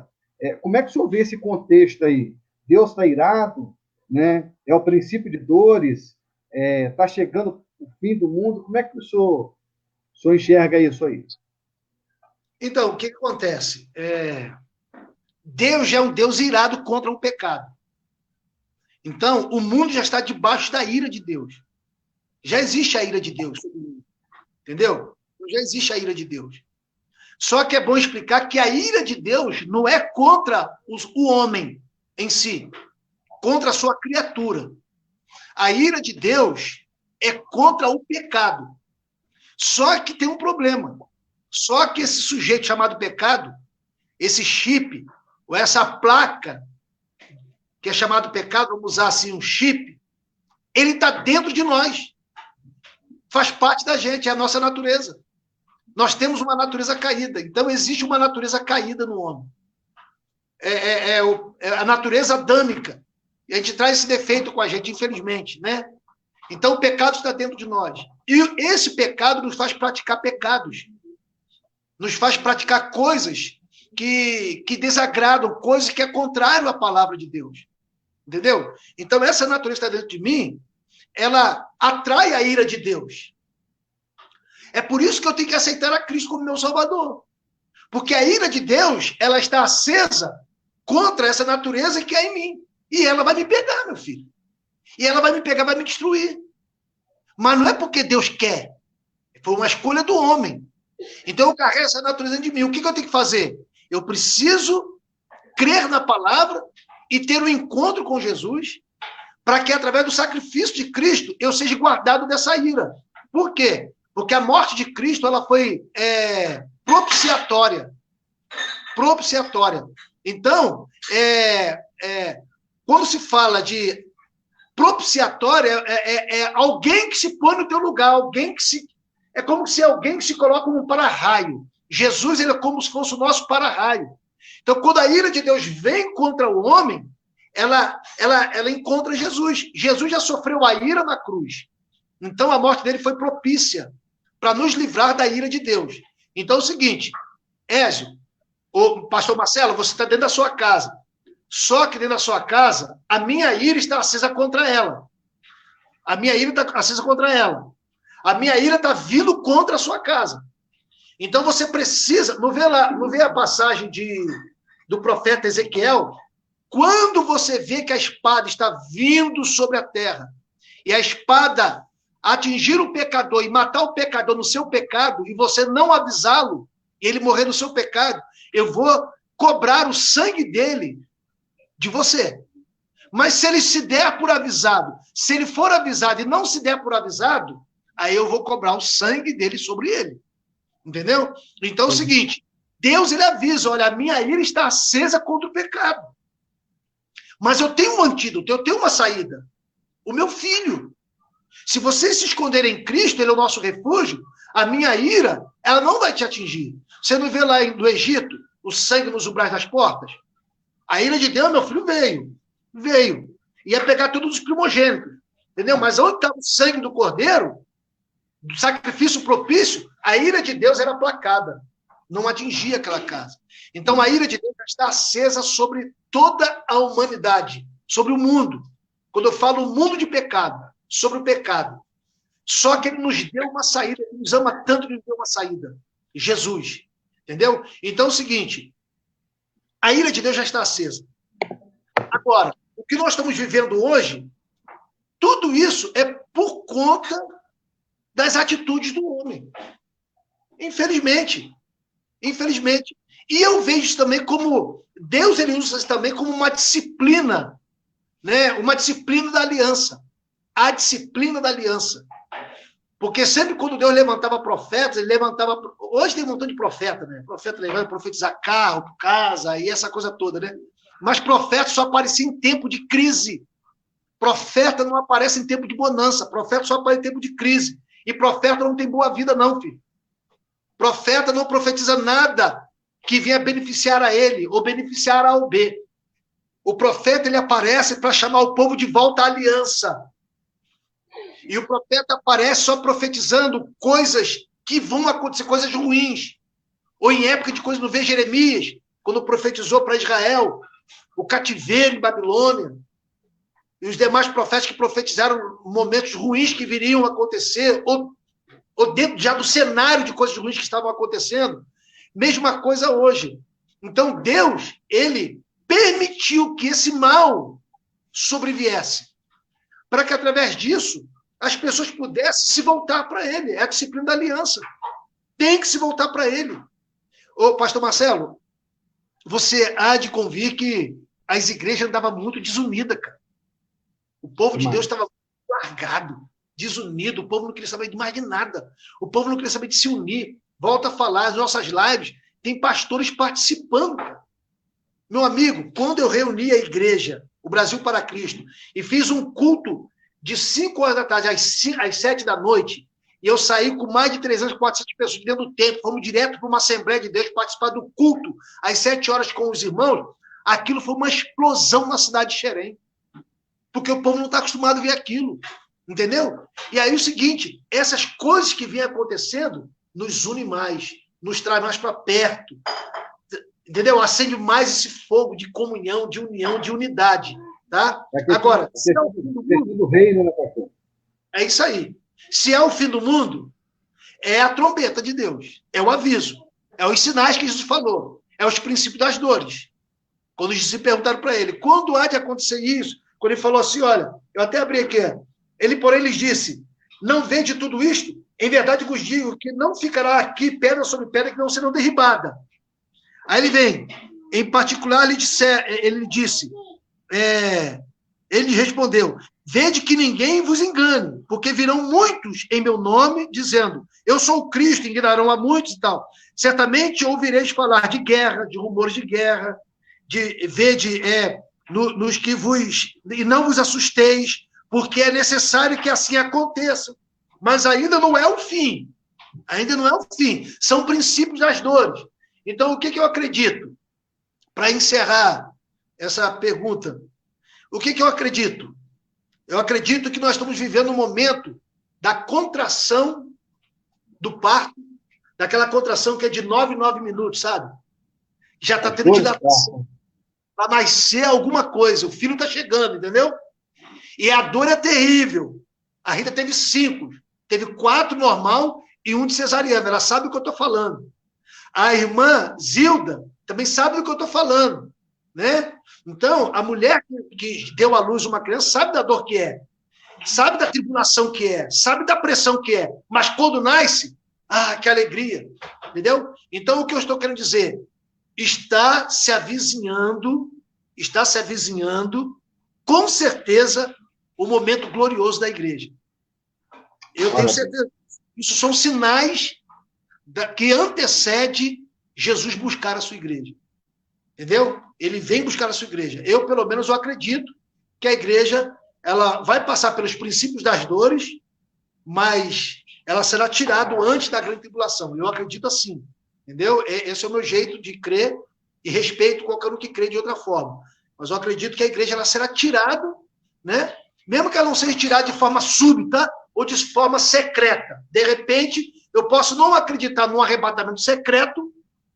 Como é que o senhor vê esse contexto aí? Deus está irado, né? É o princípio de dores, está chegando o fim do mundo. Como é que o senhor enxerga isso aí? Então, o que acontece? Deus já é um Deus irado contra o pecado. Então, o mundo já está debaixo da ira de Deus. Já existe a ira de Deus. Entendeu? Já existe a ira de Deus. Só que é bom explicar que a ira de Deus não é contra o homem em si, contra a sua criatura. A ira de Deus é contra o pecado. Só que tem um problema. Só que esse sujeito chamado pecado, esse chip, ou essa placa, que é chamado pecado, vamos usar assim, um chip, ele está dentro de nós. Faz parte da gente, é a nossa natureza. Nós temos uma natureza caída. Então, existe uma natureza caída no homem. É a natureza adâmica. E a gente traz esse defeito com a gente, infelizmente, né? Então, o pecado está dentro de nós. E esse pecado nos faz praticar pecados. Nos faz praticar coisas que desagradam, coisas que é contrário à palavra de Deus. Entendeu? Então, essa natureza que está dentro de mim, ela atrai a ira de Deus. É por isso que eu tenho que aceitar a Cristo como meu Salvador. Porque a ira de Deus, ela está acesa contra essa natureza que é em mim. E ela vai me pegar, meu filho. E ela vai me pegar, vai me destruir. Mas não é porque Deus quer. Foi uma escolha do homem. Então eu carrego essa natureza de mim. O que eu tenho que fazer? Eu preciso crer na palavra e ter um encontro com Jesus para que, através do sacrifício de Cristo, eu seja guardado dessa ira. Por quê? Porque a morte de Cristo ela foi propiciatória. Propiciatória. Então, quando se fala de propiciatória, é alguém que se põe no teu lugar, alguém que se... É como se alguém que se coloca como um para-raio. Jesus ele é como se fosse o nosso para-raio. Então, quando a ira de Deus vem contra o homem, ela encontra Jesus. Jesus já sofreu a ira na cruz. Então, a morte dele foi propícia para nos livrar da ira de Deus. Então, é o seguinte, Ézio, o pastor Marcelo, você está dentro da sua casa. Só que dentro da sua casa, a minha ira está acesa contra ela. A minha ira está acesa contra ela. A minha ira está vindo contra a sua casa. Então, você precisa... Não vê a passagem do profeta Ezequiel? Quando você vê que a espada está vindo sobre a terra, e a espada atingir o pecador e matar o pecador no seu pecado, e você não avisá-lo, e ele morrer no seu pecado, eu vou cobrar o sangue dele de você. Mas se ele se der por avisado, se ele for avisado e não se der por avisado, aí eu vou cobrar o sangue dele sobre ele. Entendeu? Então é o seguinte, Deus, ele avisa, olha, a minha ira está acesa contra o pecado. Mas eu tenho um antídoto, eu tenho uma saída. O meu filho. Se vocês se esconderem em Cristo, ele é o nosso refúgio, a minha ira, ela não vai te atingir. Você não vê lá no Egito o sangue nos umbrais das portas? A ira de Deus, meu filho, veio. Ia pegar todos os primogênitos, entendeu? Mas onde estava o sangue do cordeiro, do sacrifício propício, a ira de Deus era aplacada. Não atingia aquela casa. Então a ira de Deus está acesa sobre toda a humanidade, sobre o mundo. Quando eu falo mundo de pecado, sobre o pecado. Só que ele nos deu uma saída, ele nos ama tanto que ele nos deu uma saída. Jesus. Entendeu? Então é o seguinte, a ira de Deus já está acesa. Agora, o que nós estamos vivendo hoje, tudo isso é por conta das atitudes do homem. Infelizmente. E eu vejo isso também como, Deus ele usa isso também como uma disciplina, né? Uma disciplina da aliança. A disciplina da aliança. Porque sempre quando Deus levantava profetas, ele levantava... Hoje tem um montão de profeta, né? Profeta levando profetizar carro, casa, e essa coisa toda, né? Mas profeta só aparecia em tempo de crise. Profeta não aparece em tempo de bonança. Profeta só aparece em tempo de crise. E profeta não tem boa vida, não, filho. Profeta não profetiza nada que venha beneficiar a ele ou beneficiar a B. O profeta, ele aparece para chamar o povo de volta à aliança. E o profeta aparece só profetizando coisas que vão acontecer, coisas ruins. Ou em época de coisas, não vê Jeremias, quando profetizou para Israel, o cativeiro em Babilônia. E os demais profetas que profetizaram momentos ruins que viriam acontecer, ou dentro já do cenário de coisas ruins que estavam acontecendo. Mesma coisa hoje. Então, Deus, ele permitiu que esse mal sobreviesse, para que, através disso, as pessoas pudessem se voltar para ele. É a disciplina da aliança. Tem que se voltar para ele. Ô, pastor Marcelo, você há de convir que as igrejas andavam muito desunidas, cara. O povo de Deus estava largado, desunido, o povo não queria saber de mais de nada. O povo não queria saber de se unir. Volta a falar, as nossas lives, tem pastores participando, cara. Meu amigo, quando eu reuni a igreja, o Brasil para Cristo, e fiz um culto de 5 horas da tarde às 7 da noite, e eu saí com mais de 300, 400 pessoas dentro do templo, fomos direto para uma Assembleia de Deus, participar do culto às 7 horas com os irmãos, aquilo foi uma explosão na cidade de Xerém. Porque o povo não está acostumado a ver aquilo, entendeu? E aí o seguinte, essas coisas que vêm acontecendo nos une mais, nos traz mais para perto, entendeu? Acende mais esse fogo de comunhão, de união, de unidade, tá? Agora, se é o fim do mundo, é isso aí. Se é o fim do mundo, é a trombeta de Deus, é o aviso, é os sinais que Jesus falou, é os princípios das dores. Quando se perguntaram para ele, quando há de acontecer isso? Quando ele falou assim, olha, eu até abri aqui, ele, porém, lhes disse, não vede tudo isto? Em verdade vos digo que não ficará aqui pedra sobre pedra que não serão derribadas. Aí ele vem, em particular, ele disse, ele respondeu, vede que ninguém vos engane, porque virão muitos em meu nome, dizendo, eu sou o Cristo, enganarão a muitos e tal. Certamente ouvireis falar de guerra, de rumores de guerra, nos que vos... E não vos assusteis, porque é necessário que assim aconteça. Mas ainda não é o fim. Ainda não é o fim. São princípios das dores. Então, o que eu acredito? Para encerrar essa pergunta, o que eu acredito? Eu acredito que nós estamos vivendo um momento da contração do parto, daquela contração que é de 9 minutos, sabe? Já está tendo dilatação. Para nascer alguma coisa. O filho está chegando, entendeu? E a dor é terrível. A Rita teve 5. Teve 4 normal e 1 de cesariana. Ela sabe o que eu estou falando. A irmã Zilda também sabe do que eu estou falando. Né? Então, a mulher que deu à luz uma criança sabe da dor que é. Sabe da tribulação que é. Sabe da pressão que é. Mas quando nasce, que alegria. Entendeu? Então, o que eu estou querendo dizer? Está se avizinhando, com certeza, o momento glorioso da igreja. Eu tenho certeza. Isso são sinais que antecede Jesus buscar a sua igreja. Entendeu? Ele vem buscar a sua igreja. Eu, pelo menos, eu acredito que a igreja ela vai passar pelos princípios das dores, mas ela será tirada antes da grande tribulação. Eu acredito assim. Entendeu? Esse é o meu jeito de crer e respeito qualquer um que crê de outra forma. Mas eu acredito que a igreja ela será tirada, né? Mesmo que ela não seja tirada de forma súbita ou de forma secreta. De repente, eu posso não acreditar num arrebatamento secreto,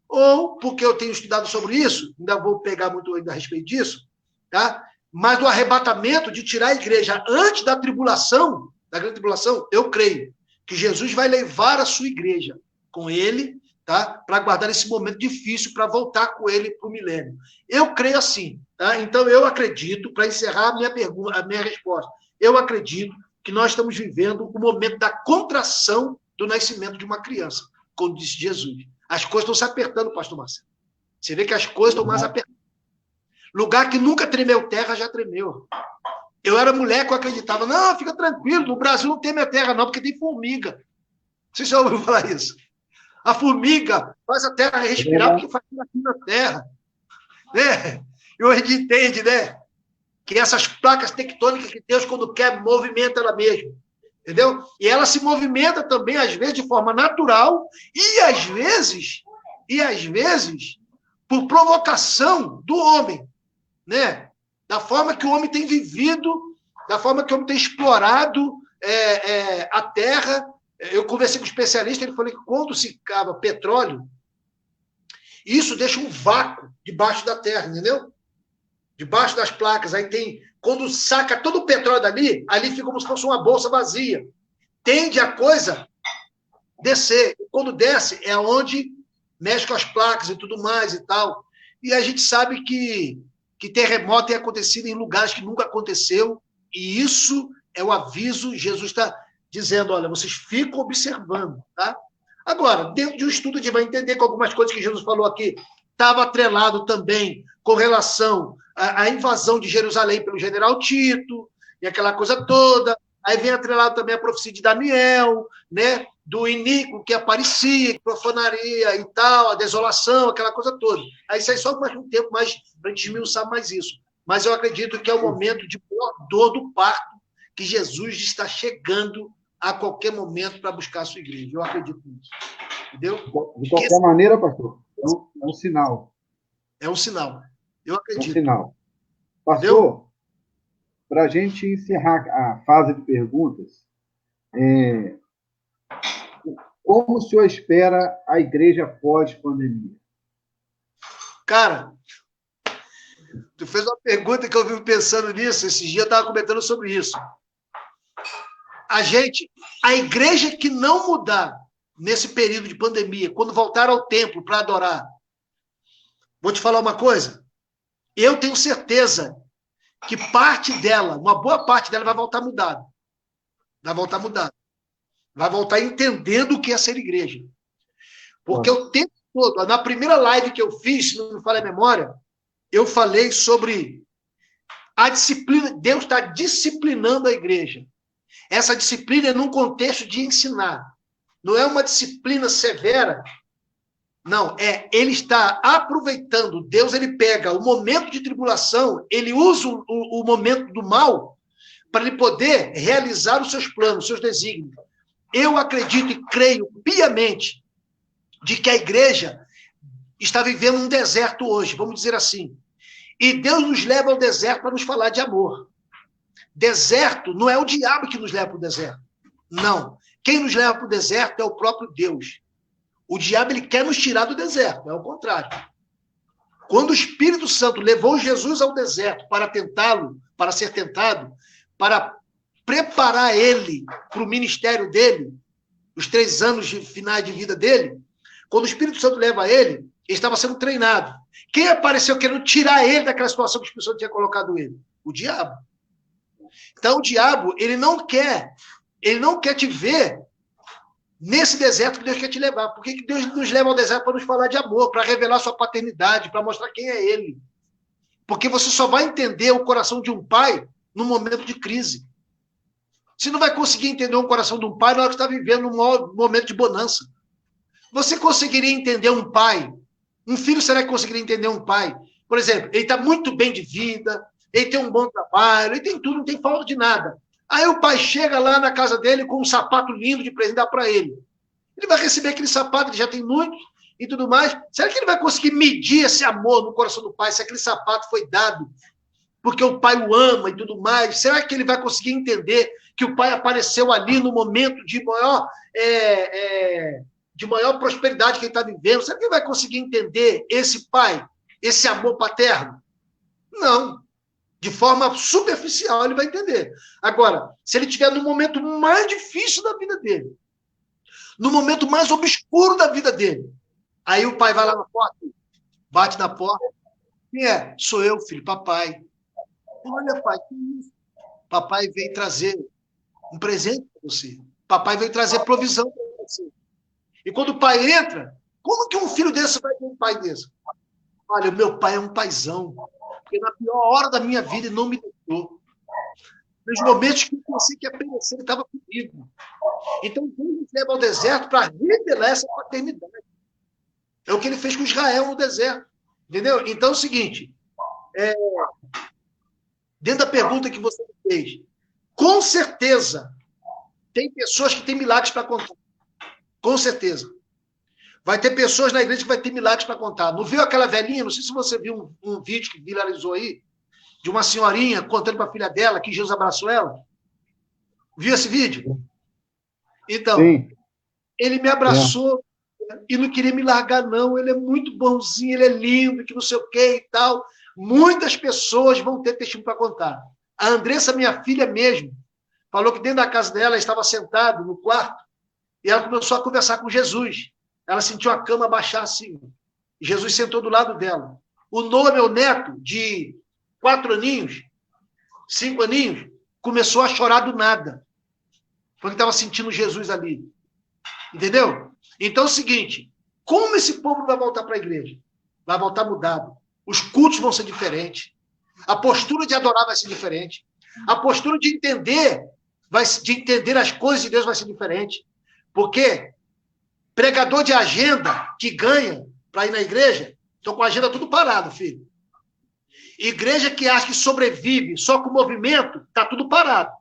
ou porque eu tenho estudado sobre isso, ainda vou pegar muito ainda a respeito disso, tá? Mas do arrebatamento, de tirar a igreja antes da tribulação, da grande tribulação, eu creio que Jesus vai levar a sua igreja com ele, tá? Para guardar esse momento difícil, para voltar com ele para o milênio. Eu creio assim, tá? Então eu acredito, para encerrar a minha pergunta, a minha resposta, eu acredito que nós estamos vivendo o momento da contração do nascimento de uma criança, como disse Jesus. As coisas estão se apertando, pastor Marcelo. Você vê que as coisas estão mais apertadas. Lugar que nunca tremeu terra, já tremeu. Eu era moleque, eu acreditava, não, fica tranquilo, no Brasil não tem minha terra não, porque tem formiga. Você já ouviu falar isso? A formiga faz a terra respirar porque faz aqui na terra. Né? E hoje a gente entende, né? Que essas placas tectônicas que Deus, quando quer, movimenta ela mesma. Entendeu? E ela se movimenta também, às vezes, de forma natural e, às vezes, por provocação do homem. Né? Da forma que o homem tem vivido, da forma que o homem tem explorado a terra. Eu conversei com um especialista, ele falou que quando se cava petróleo, isso deixa um vácuo debaixo da terra, entendeu? Debaixo das placas. Aí tem, quando saca todo o petróleo dali, ali fica como se fosse uma bolsa vazia. Tende a coisa descer. Quando desce, é onde mexe com as placas e tudo mais e tal. E a gente sabe que terremoto tem acontecido em lugares que nunca aconteceu, e isso é o aviso. Jesus está dizendo, olha, vocês ficam observando, tá? Agora, dentro de um estudo, a gente vai entender que algumas coisas que Jesus falou aqui estava atrelado também com relação à invasão de Jerusalém pelo general Tito, e aquela coisa toda. Aí vem atrelado também a profecia de Daniel, né? Do iníquo que aparecia, profanaria e tal, a desolação, aquela coisa toda. Aí sai só mais um tempo mais para a gente esmiuçar mais isso. Mas eu acredito que é o momento de maior dor do parto, que Jesus está chegando a qualquer momento para buscar a sua igreja. Eu acredito nisso. Entendeu? De qualquer maneira, pastor, é um sinal. É um sinal. Eu acredito. É um sinal. Pastor, para a gente encerrar a fase de perguntas, como o senhor espera a igreja pós-pandemia? Cara, tu fez uma pergunta que eu vivo pensando nisso. Esses dias eu estava comentando sobre isso. A igreja que não mudar nesse período de pandemia, quando voltar ao templo para adorar, vou te falar uma coisa, eu tenho certeza que parte dela, uma boa parte dela vai voltar mudada. Vai voltar mudada. Vai voltar entendendo o que é ser igreja. Porque o tempo todo, na primeira live que eu fiz, se não me falha a memória, eu falei sobre a disciplina. Deus está disciplinando a igreja. Essa disciplina é num contexto de ensinar. Não é uma disciplina severa. Não, ele está aproveitando. Deus, ele pega o momento de tribulação, ele usa o momento do mal para ele poder realizar os seus planos, os seus desígnios. Eu acredito e creio piamente de que a igreja está vivendo um deserto hoje, vamos dizer assim. E Deus nos leva ao deserto para nos falar de amor. Deserto não é o diabo que nos leva para o deserto. Não. Quem nos leva para o deserto é o próprio Deus. O diabo, ele quer nos tirar do deserto, é o contrário. Quando o Espírito Santo levou Jesus ao deserto para tentá-lo, para ser tentado, para preparar ele para o ministério dele, os 3 anos finais de vida dele, quando o Espírito Santo leva ele, ele estava sendo treinado. Quem apareceu querendo tirar ele daquela situação que o Espírito Santo tinha colocado ele? O diabo. Então, o diabo, ele não quer te ver nesse deserto que Deus quer te levar. Por que Deus nos leva ao deserto? Para nos falar de amor, para revelar sua paternidade, para mostrar quem é ele. Porque você só vai entender o coração de um pai no momento de crise. Você não vai conseguir entender o coração de um pai na hora que está vivendo um momento de bonança. Você conseguiria entender um pai? Um filho, será que conseguiria entender um pai? Por exemplo, ele está muito bem de vida, ele tem um bom trabalho, ele tem tudo, não tem falta de nada. Aí o pai chega lá na casa dele com um sapato lindo de presente para ele. Ele vai receber aquele sapato, ele já tem muito e tudo mais. Será que ele vai conseguir medir esse amor no coração do pai, se aquele sapato foi dado porque o pai o ama e tudo mais? Será que ele vai conseguir entender que o pai apareceu ali no momento de maior prosperidade que ele está vivendo? Será que ele vai conseguir entender esse pai, esse amor paterno? Não. De forma superficial ele vai entender. Agora, se ele estiver no momento mais difícil da vida dele, no momento mais obscuro da vida dele, aí o pai vai lá na porta, bate na porta. Quem é? Sou eu, filho, papai. Olha, pai, que isso? Papai veio trazer um presente para você. Papai veio trazer provisão para você. E quando o pai entra, como que um filho desse vai ter um pai desse? Olha, o meu pai é um paizão, porque na pior hora da minha vida ele não me deixou. Nos momentos que eu pensei que ia perecer, ele estava comigo. Então, Deus nos leva ao deserto para revelar essa paternidade. É o que ele fez com Israel no deserto. Entendeu? Então, é o seguinte, dentro da pergunta que você fez, com certeza, tem pessoas que têm milagres para contar. Com certeza. Vai ter pessoas na igreja que vai ter milagres para contar. Não viu aquela velhinha? Não sei se você viu um vídeo que viralizou aí, de uma senhorinha contando para a filha dela que Jesus abraçou ela. Viu esse vídeo? Então, sim, ele me abraçou e não queria me largar, não. Ele é muito bonzinho, ele é lindo, que não sei o que e tal. Muitas pessoas vão ter testemunho para contar. A Andressa, minha filha mesmo, falou que dentro da casa dela estava sentado no quarto e ela começou a conversar com Jesus. Ela sentiu a cama baixar assim. Jesus sentou do lado dela. O Noah, meu neto, de 4 aninhos, 5 aninhos, começou a chorar do nada. Porque estava sentindo Jesus ali. Entendeu? Então é o seguinte, como esse povo vai voltar para a igreja? Vai voltar mudado. Os cultos vão ser diferentes. A postura de adorar vai ser diferente. A postura de entender as coisas de Deus vai ser diferente. Porque pregador de agenda que ganha para ir na igreja, estão com a agenda tudo parado, filho. Igreja que acha que sobrevive só com movimento, está tudo parado.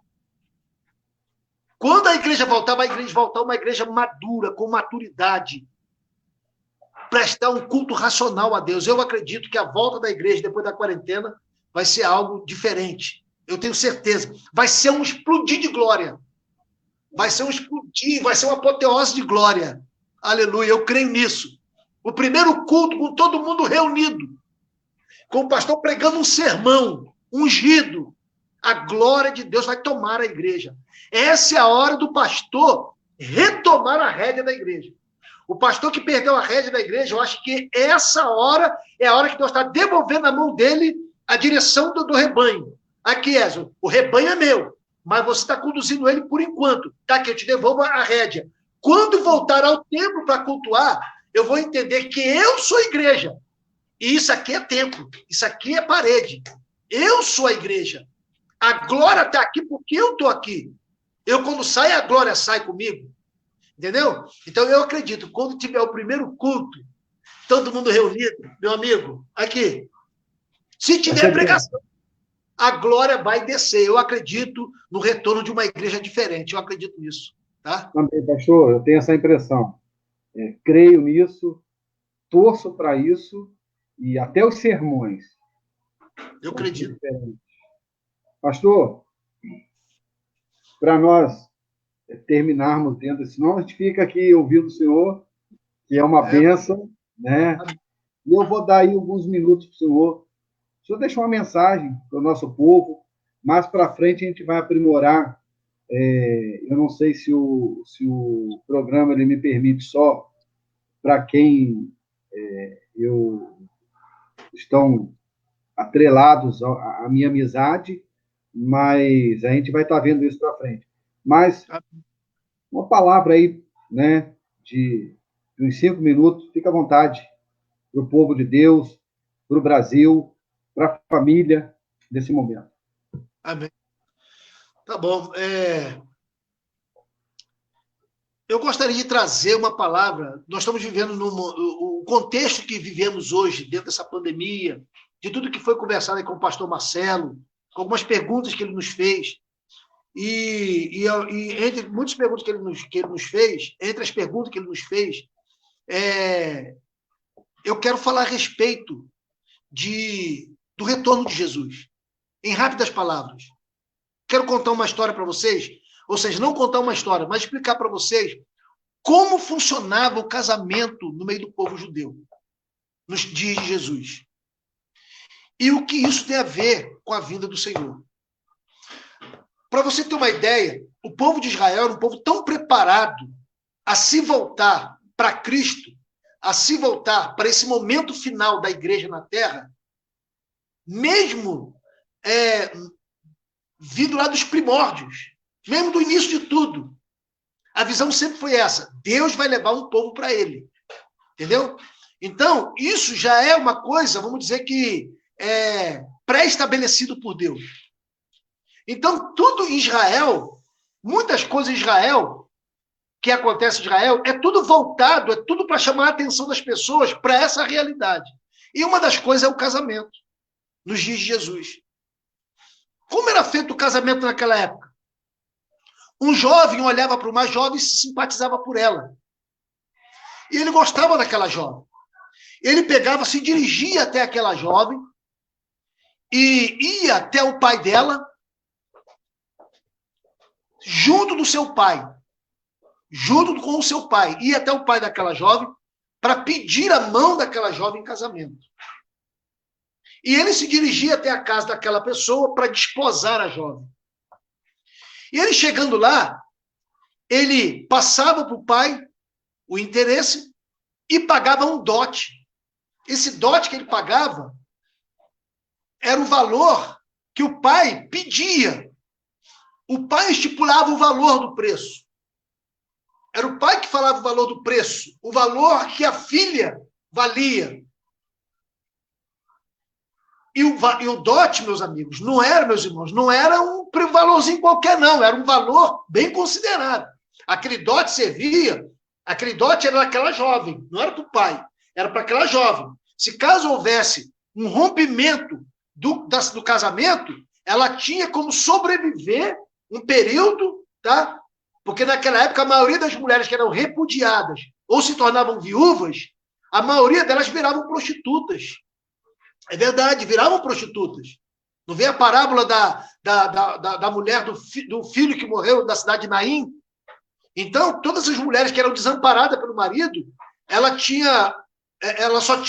Quando a igreja voltar, uma igreja madura, com maturidade. Prestar um culto racional a Deus. Eu acredito que a volta da igreja, depois da quarentena, vai ser algo diferente. Eu tenho certeza. Vai ser um explodir de glória. Vai ser um explodir, vai ser uma apoteose de glória. Aleluia, eu creio nisso. O primeiro culto com todo mundo reunido, com o pastor pregando um sermão, ungido. A glória de Deus vai tomar a igreja. Essa é a hora do pastor retomar a rédea da igreja. O pastor que perdeu a rédea da igreja, eu acho que essa hora é a hora que Deus está devolvendo na mão dele a direção do rebanho. Aqui, Ezio, o rebanho é meu, mas você está conduzindo ele por enquanto. Tá aqui, eu te devolvo a rédea. Quando voltar ao templo para cultuar, eu vou entender que eu sou igreja. E isso aqui é templo, isso aqui é parede. Eu sou a igreja. A glória está aqui porque eu estou aqui. Eu, quando saio, a glória sai comigo. Entendeu? Então, eu acredito, quando tiver o primeiro culto, todo mundo reunido, meu amigo, aqui, se tiver pregação, a glória vai descer. Eu acredito no retorno de uma igreja diferente. Eu acredito nisso. Tá? Também, pastor, eu tenho essa impressão. Creio nisso, torço para isso, e até os sermões. Eu acredito. Pastor, para nós terminarmos dentro, senão a gente fica aqui ouvindo o senhor, que é uma bênção, né? E eu vou dar aí alguns minutos para o senhor. O senhor deixa uma mensagem para o nosso povo, mais para frente a gente vai aprimorar. Eu não sei se o programa ele me permite só para quem estão atrelados à minha amizade, mas a gente vai estar vendo isso para frente. Mas uma palavra aí, né, de uns 5 minutos, fica à vontade, para o povo de Deus, para o Brasil, para a família desse momento. Amém. Tá bom. Eu gostaria de trazer uma palavra. Nós estamos vivendo o contexto que vivemos hoje, dentro dessa pandemia, de tudo que foi conversado aí com o pastor Marcelo, com algumas perguntas que ele nos fez. E entre muitas perguntas que ele nos fez, entre as perguntas que ele nos fez, eu quero falar a respeito do retorno de Jesus, em rápidas palavras. Quero contar uma história para vocês, ou seja, não contar uma história, mas explicar para vocês como funcionava o casamento no meio do povo judeu, nos dias de Jesus. E o que isso tem a ver com a vinda do Senhor. Para você ter uma ideia, o povo de Israel era um povo tão preparado a se voltar para Cristo, a se voltar para esse momento final da igreja na Terra, mesmo vindo lá dos primórdios, mesmo do início de tudo. A visão sempre foi essa: Deus vai levar um povo para ele. Entendeu? Então, isso já é uma coisa, vamos dizer que pré-estabelecido por Deus. Então, tudo em Israel, muitas coisas em Israel, que acontece em Israel, é tudo voltado, é tudo para chamar a atenção das pessoas para essa realidade. E uma das coisas é o casamento, nos dias de Jesus. Como era feito o casamento naquela época? Um jovem olhava para uma jovem e se simpatizava por ela. E ele gostava daquela jovem. Ele pegava, se dirigia até aquela jovem e ia até o pai dela, junto do seu pai, junto com o seu pai, ia até o pai daquela jovem para pedir a mão daquela jovem em casamento. E ele se dirigia até a casa daquela pessoa para desposar a jovem. E ele chegando lá, ele passava para o pai o interesse e pagava um dote. Esse dote que ele pagava era o valor que o pai pedia. O pai estipulava o valor do preço. Era o pai que falava o valor do preço, o valor que a filha valia. E o dote, meus amigos, não era, meus irmãos, não era um valorzinho qualquer, não. Era um valor bem considerado. Aquele dote servia, aquele dote era daquela jovem, não era do pai, era para aquela jovem. Se caso houvesse um rompimento do casamento, ela tinha como sobreviver um período, tá? Porque naquela época a maioria das mulheres que eram repudiadas ou se tornavam viúvas, a maioria delas viravam prostitutas. É verdade, viravam prostitutas. Não vê a parábola da mulher do filho que morreu da cidade de Naim? Então, todas as mulheres que eram desamparadas pelo marido, ela tinha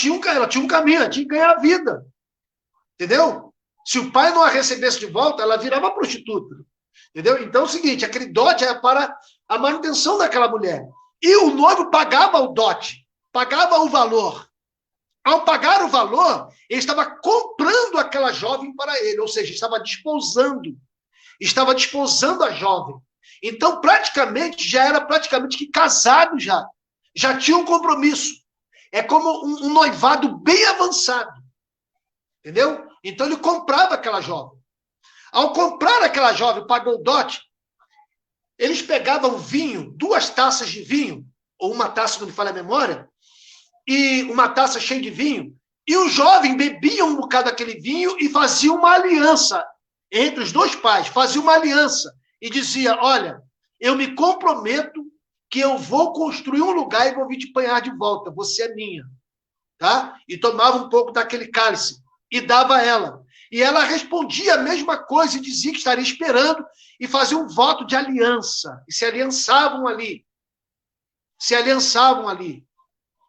um caminho, ela tinha que ganhar a vida. Entendeu? Se o pai não a recebesse de volta, ela virava prostituta. Entendeu? Então é o seguinte, aquele dote era para a manutenção daquela mulher. E o noivo pagava o dote, pagava o valor. Ao pagar o valor, ele estava comprando aquela jovem para ele, ou seja, estava desposando a jovem. Então, já era praticamente que casado já tinha um compromisso. É como um noivado bem avançado, entendeu? Então, ele comprava aquela jovem. Ao comprar aquela jovem, pagou o dote, eles pegavam vinho, 2 taças de vinho, ou uma taça, não me falha a memória, e uma taça cheia de vinho, e o jovem bebia um bocado daquele vinho e fazia uma aliança entre os 2 pais, fazia uma aliança e dizia: olha, eu me comprometo que eu vou construir um lugar e vou vir te apanhar de volta, você é minha, tá? E tomava um pouco daquele cálice e dava a ela. E ela respondia a mesma coisa e dizia que estaria esperando e fazia um voto de aliança. E se aliançavam ali.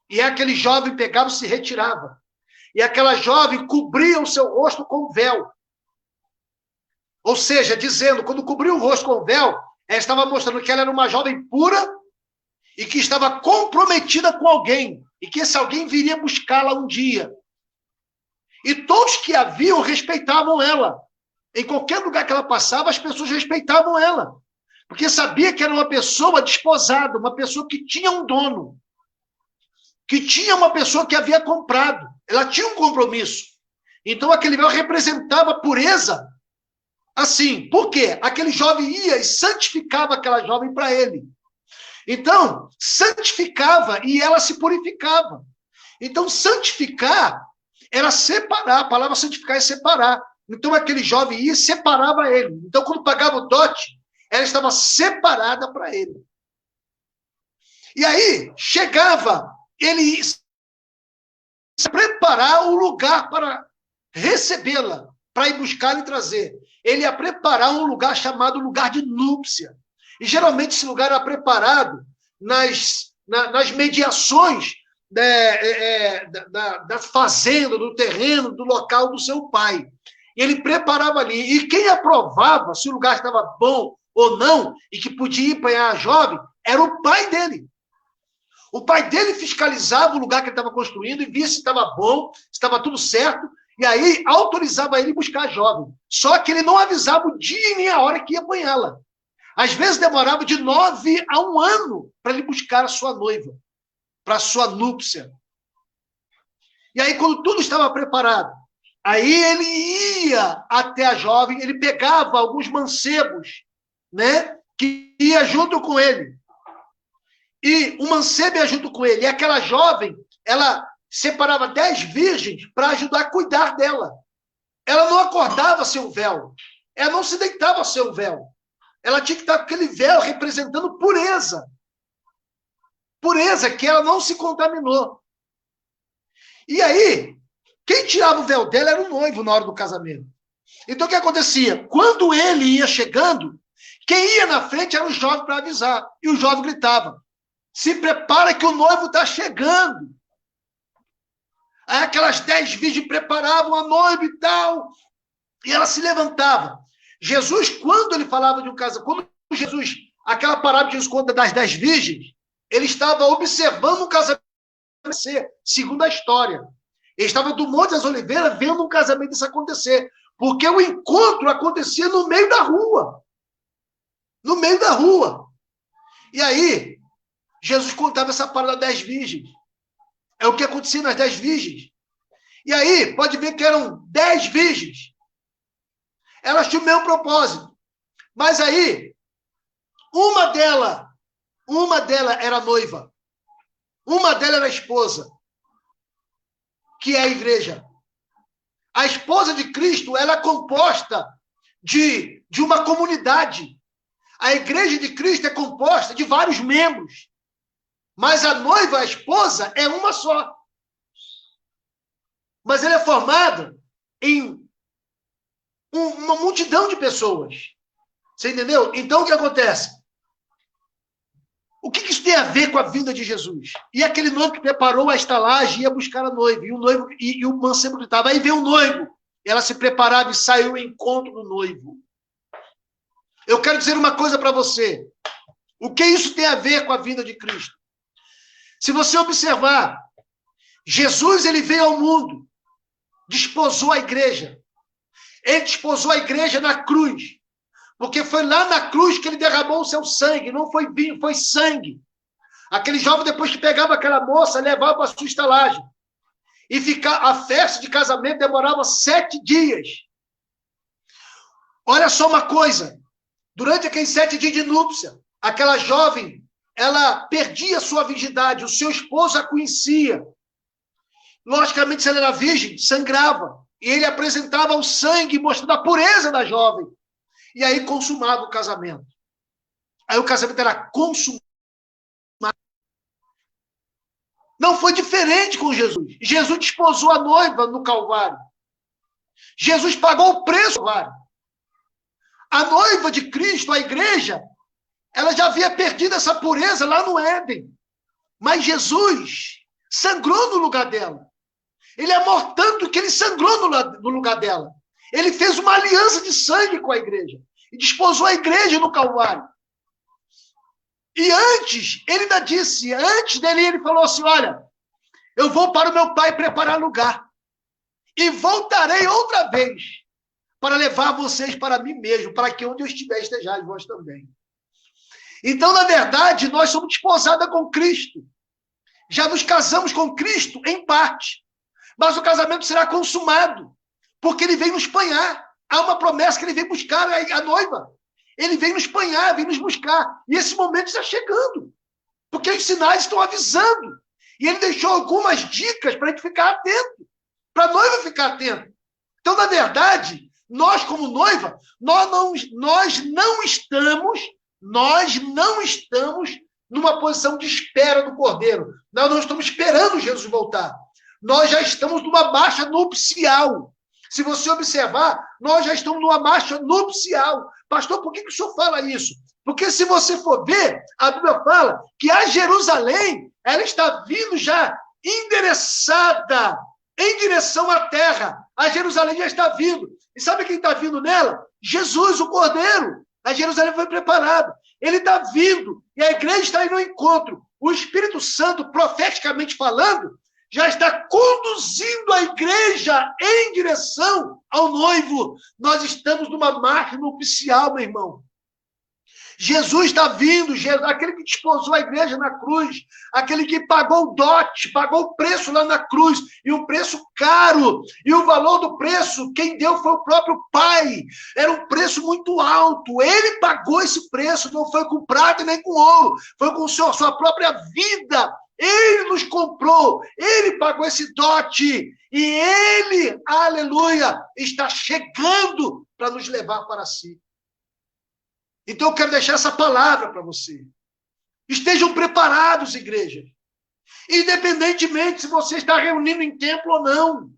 E aquele jovem pegava e se retirava. E aquela jovem cobria o seu rosto com véu. Ou seja, dizendo, quando cobria o rosto com véu, ela estava mostrando que ela era uma jovem pura e que estava comprometida com alguém. E que esse alguém viria buscá-la um dia. E todos que a viam respeitavam ela. Em qualquer lugar que ela passava, as pessoas respeitavam ela. Porque sabia que era uma pessoa desposada, uma pessoa que tinha um dono. Que tinha uma pessoa que havia comprado. Ela tinha um compromisso. Então, aquele véu representava a pureza assim. Por quê? Aquele jovem ia e santificava aquela jovem para ele. Então, santificava e ela se purificava. Então, santificar era separar. A palavra santificar é separar. Então, aquele jovem ia e separava ele. Então, quando pagava o dote, ela estava separada para ele. E aí, chegava, ele ia preparar o lugar para recebê-la, para ir buscar e trazer. Ele ia preparar um lugar chamado lugar de núpcia. E, geralmente, esse lugar era preparado nas mediações da fazenda, do terreno, do local do seu pai. Ele preparava ali. E quem aprovava se o lugar estava bom ou não, e que podia empenhar a jovem, era o pai dele. O pai dele fiscalizava o lugar que ele estava construindo e via se estava bom, se estava tudo certo, e aí autorizava ele buscar a jovem. Só que ele não avisava o dia e nem a hora que ia apanhá-la. Às vezes demorava de 9 a 1 ano para ele buscar a sua noiva, para a sua núpcia. E aí, quando tudo estava preparado, aí ele ia até a jovem, ele pegava alguns mancebos, né, que ia junto com ele. E o mancebo ia junto com ele. E aquela jovem, ela separava 10 virgens para ajudar a cuidar dela. Ela não acordava sem o véu. Ela não se deitava sem o véu. Ela tinha que estar com aquele véu representando pureza. Pureza, que ela não se contaminou. E aí, quem tirava o véu dela era o noivo na hora do casamento. Então, o que acontecia? Quando ele ia chegando, quem ia na frente era o jovem para avisar. E o jovem gritava: se prepara que o noivo está chegando. Aí aquelas 10 virgens preparavam a noiva e tal, e ela se levantava. Jesus, quando ele falava de um casamento, quando Jesus, aquela parábola que Jesus conta das 10 virgens, ele estava observando um casamento acontecer, segundo a história. Ele estava do Monte das Oliveiras vendo um casamento isso acontecer, porque o encontro acontecia no meio da rua. No meio da rua. E aí, Jesus contava essa parábola das 10 virgens. É o que acontecia nas 10 virgens. E aí, pode ver que eram 10 virgens. Elas tinham o mesmo propósito. Mas aí, uma delas era noiva. Uma delas era esposa, que é a igreja. A esposa de Cristo, ela é composta de uma comunidade. A igreja de Cristo é composta de vários membros. Mas a noiva, a esposa, é uma só. Mas ela é formada em uma multidão de pessoas. Você entendeu? Então, o que acontece? O que isso tem a ver com a vinda de Jesus? E aquele noivo que preparou a estalagem ia buscar a noiva. E o noivo e o mancebo gritava: aí veio o noivo. Ela se preparava e saiu ao encontro do noivo. Eu quero dizer uma coisa para você. O que isso tem a ver com a vinda de Cristo? Se você observar, Jesus ele veio ao mundo, desposou a igreja. Ele desposou a igreja na cruz. Porque foi lá na cruz que ele derramou o seu sangue. Não foi vinho, foi sangue. Aquele jovem, depois que pegava aquela moça, levava para a sua estalagem. E a festa de casamento demorava 7 dias. Olha só uma coisa. Durante aqueles 7 dias de núpcia, aquela jovem, ela perdia sua virgindade. O seu esposo a conhecia. Logicamente, se ela era virgem, sangrava. E ele apresentava o sangue, mostrando a pureza da jovem. E aí consumava o casamento. Aí o casamento era consumado. Não foi diferente com Jesus. Jesus desposou a noiva no Calvário. Jesus pagou o preço do Calvário. A noiva de Cristo, a igreja, ela já havia perdido essa pureza lá no Éden. Mas Jesus sangrou no lugar dela. Ele amou tanto que ele sangrou no lugar dela. Ele fez uma aliança de sangue com a igreja. E desposou a igreja no Calvário. E antes, ele ainda disse, antes dele, ele falou assim, olha, eu vou para o meu pai preparar lugar. E voltarei outra vez para levar vocês para mim mesmo, para que onde eu estiver, estejais vós também. Então, na verdade, nós somos desposados com Cristo. Já nos casamos com Cristo, em parte. Mas o casamento será consumado, porque ele vem nos banhar. há uma promessa que ele vem buscar a noiva. Ele vem nos apanhar, vem nos buscar. E esse momento está chegando. Porque os sinais estão avisando. E ele deixou algumas dicas para a gente ficar atento. Para a noiva ficar atenta. Então, na verdade, nós como noiva, nós não estamos numa posição de espera do Cordeiro. Nós não estamos esperando Jesus voltar. Nós já estamos numa marcha nupcial. Se você observar, nós já estamos numa marcha nupcial. Pastor, por que o senhor fala isso? Porque se você for ver, a Bíblia fala que a Jerusalém, ela está vindo já endereçada em direção à terra. A Jerusalém já está vindo. E sabe quem está vindo nela? Jesus, o Cordeiro. A Jerusalém foi preparada. Ele está vindo. E a igreja está indo ao encontro. O Espírito Santo, profeticamente falando, já está conduzindo a igreja em direção ao noivo. Nós estamos numa marcha nupcial, meu irmão. Jesus está vindo, aquele que desposou a igreja na cruz, aquele que pagou o dote, pagou o preço lá na cruz, e um preço caro, e o valor do preço, quem deu foi o próprio Pai, era um preço muito alto, ele pagou esse preço, não foi com prata nem com ouro, foi com sua própria vida, ele nos comprou, ele pagou esse dote, e ele, aleluia, está chegando para nos levar para si. Então, eu quero deixar essa palavra para você. Estejam preparados, igreja. Independentemente se você está reunindo em templo ou não.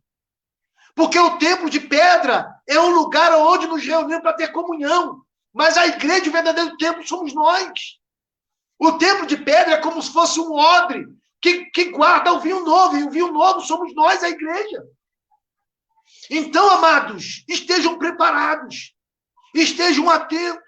Porque o templo de pedra é um lugar onde nos reunimos para ter comunhão. Mas a igreja, o verdadeiro templo, somos nós. O templo de pedra é como se fosse um odre que guarda o vinho novo. E o vinho novo somos nós, a igreja. Então, amados, estejam preparados. Estejam atentos.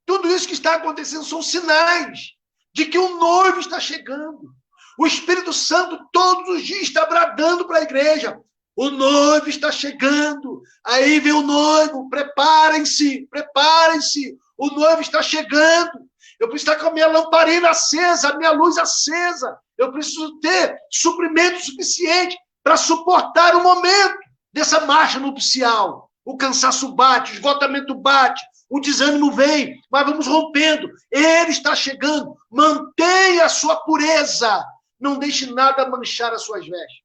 Tudo isso que está acontecendo são sinais de que o noivo está chegando. O Espírito Santo todos os dias está bradando para a igreja. O noivo está chegando. Aí vem o noivo. Preparem-se, preparem-se. O noivo está chegando. Eu preciso estar com a minha lamparina acesa, a minha luz acesa. Eu preciso ter suprimento suficiente para suportar o momento dessa marcha nupcial. O cansaço bate, o esgotamento bate. O desânimo vem, mas vamos rompendo. Ele está chegando. Mantenha a sua pureza. Não deixe nada manchar as suas vestes.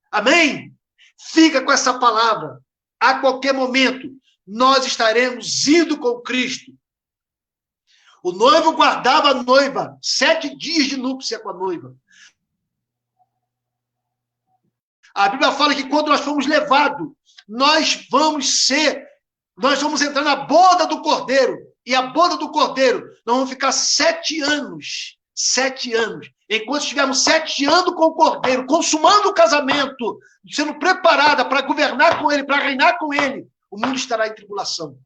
Amém? Fica com essa palavra. A qualquer momento, nós estaremos indo com Cristo. O noivo guardava a noiva. 7 dias de núpcia com a noiva. A Bíblia fala que quando nós fomos levados, nós vamos entrar na boda do Cordeiro. E a boda do Cordeiro, nós vamos ficar 7 anos. 7 anos. Enquanto estivermos 7 anos com o Cordeiro, consumando o casamento, sendo preparada para governar com ele, para reinar com ele, o mundo estará em tribulação.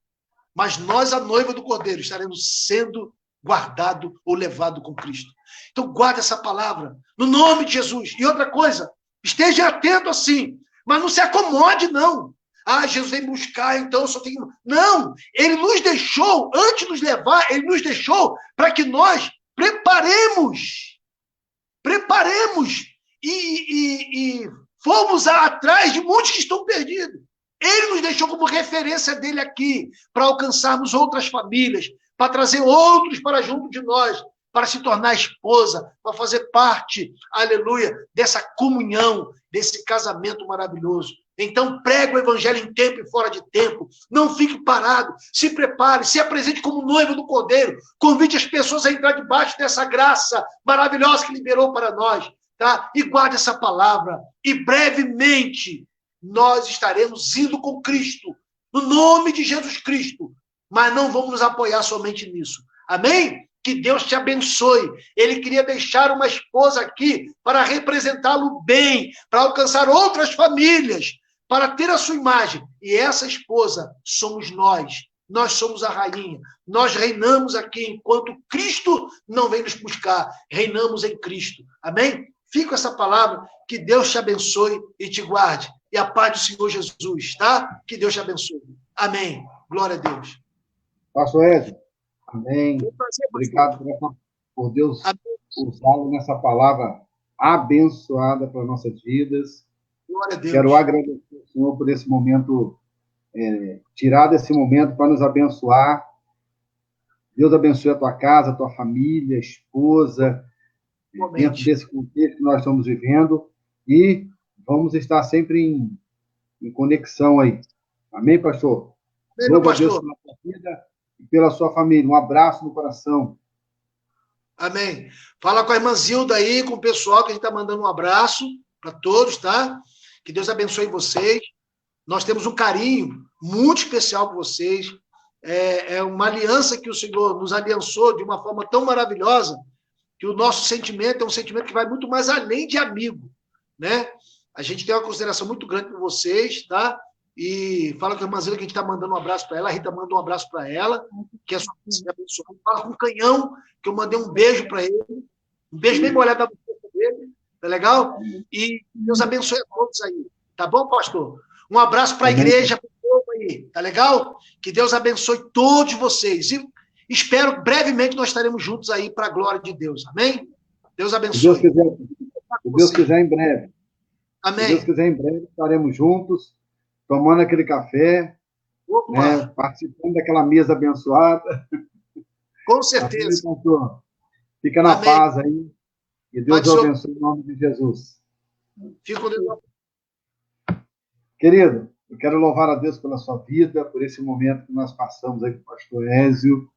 Mas nós, a noiva do Cordeiro, estaremos sendo guardado ou levado com Cristo. Então, guarde essa palavra, no nome de Jesus. E outra coisa, esteja atento assim, mas não se acomode, não. Ah, Jesus vem buscar, então eu só tenho... Não, ele nos deixou, antes de nos levar, ele nos deixou para que nós preparemos e fomos atrás de muitos que estão perdidos. Ele nos deixou como referência dele aqui, para alcançarmos outras famílias, para trazer outros para junto de nós, para se tornar esposa, para fazer parte, aleluia, dessa comunhão, desse casamento maravilhoso. Então, pregue o evangelho em tempo e fora de tempo. Não fique parado. Se prepare, se apresente como noivo do Cordeiro. Convide as pessoas a entrar debaixo dessa graça maravilhosa que liberou para nós. Tá? E guarde essa palavra. E brevemente, nós estaremos indo com Cristo. No nome de Jesus Cristo. Mas não vamos nos apoiar somente nisso. Amém? Que Deus te abençoe. Ele queria deixar uma esposa aqui para representá-lo bem, para alcançar outras famílias, para ter a sua imagem. E essa esposa somos nós. Nós somos a rainha. Nós reinamos aqui enquanto Cristo não vem nos buscar. Reinamos em Cristo. Amém? Fica com essa palavra. Que Deus te abençoe e te guarde. E a paz do Senhor Jesus, tá? Que Deus te abençoe. Amém. Glória a Deus. Pastor Edson. Amém. Obrigado por Deus usá-lo nessa palavra abençoada para nossas vidas. Glória a Deus. Quero agradecer ao Senhor por esse momento tirar desse momento para nos abençoar. Deus abençoe a tua casa, a tua família, a esposa, dentro desse contexto que nós estamos vivendo, e vamos estar sempre em conexão aí. Amém, pastor? Amém, Louvo meu a Deus pastor. pela sua vida e pela sua família. Um abraço no coração. Amém. Fala com a irmã Zilda aí, com o pessoal, que a gente está mandando um abraço para todos, tá? Que Deus abençoe vocês. Nós temos um carinho muito especial por vocês. É uma aliança que o Senhor nos aliançou de uma forma tão maravilhosa que o nosso sentimento é um sentimento que vai muito mais além de amigo, né? A gente tem uma consideração muito grande por vocês, tá? E fala com a irmã Zilda que a gente está mandando um abraço para ela. A Rita manda um abraço para ela, que é sua abençoada. Fala com o Canhão, que eu mandei um beijo para ele. Um beijo bem molhado da boca dele. Tá legal? E Deus abençoe a todos aí. Tá bom, pastor? Um abraço para a igreja, para o povo aí. Tá legal? Que Deus abençoe todos vocês. E espero brevemente nós estaremos juntos aí para a glória de Deus. Amém? Deus abençoe. Se Deus quiser, em breve. Amém. Se Deus quiser, em breve estaremos juntos, tomando aquele café, né, participando daquela mesa abençoada. Com certeza. Pastor, fica na paz aí. Que Deus o abençoe em nome de Jesus. Fica com Deus. Querido, eu quero louvar a Deus pela sua vida, por esse momento que nós passamos aí com o pastor Ézio,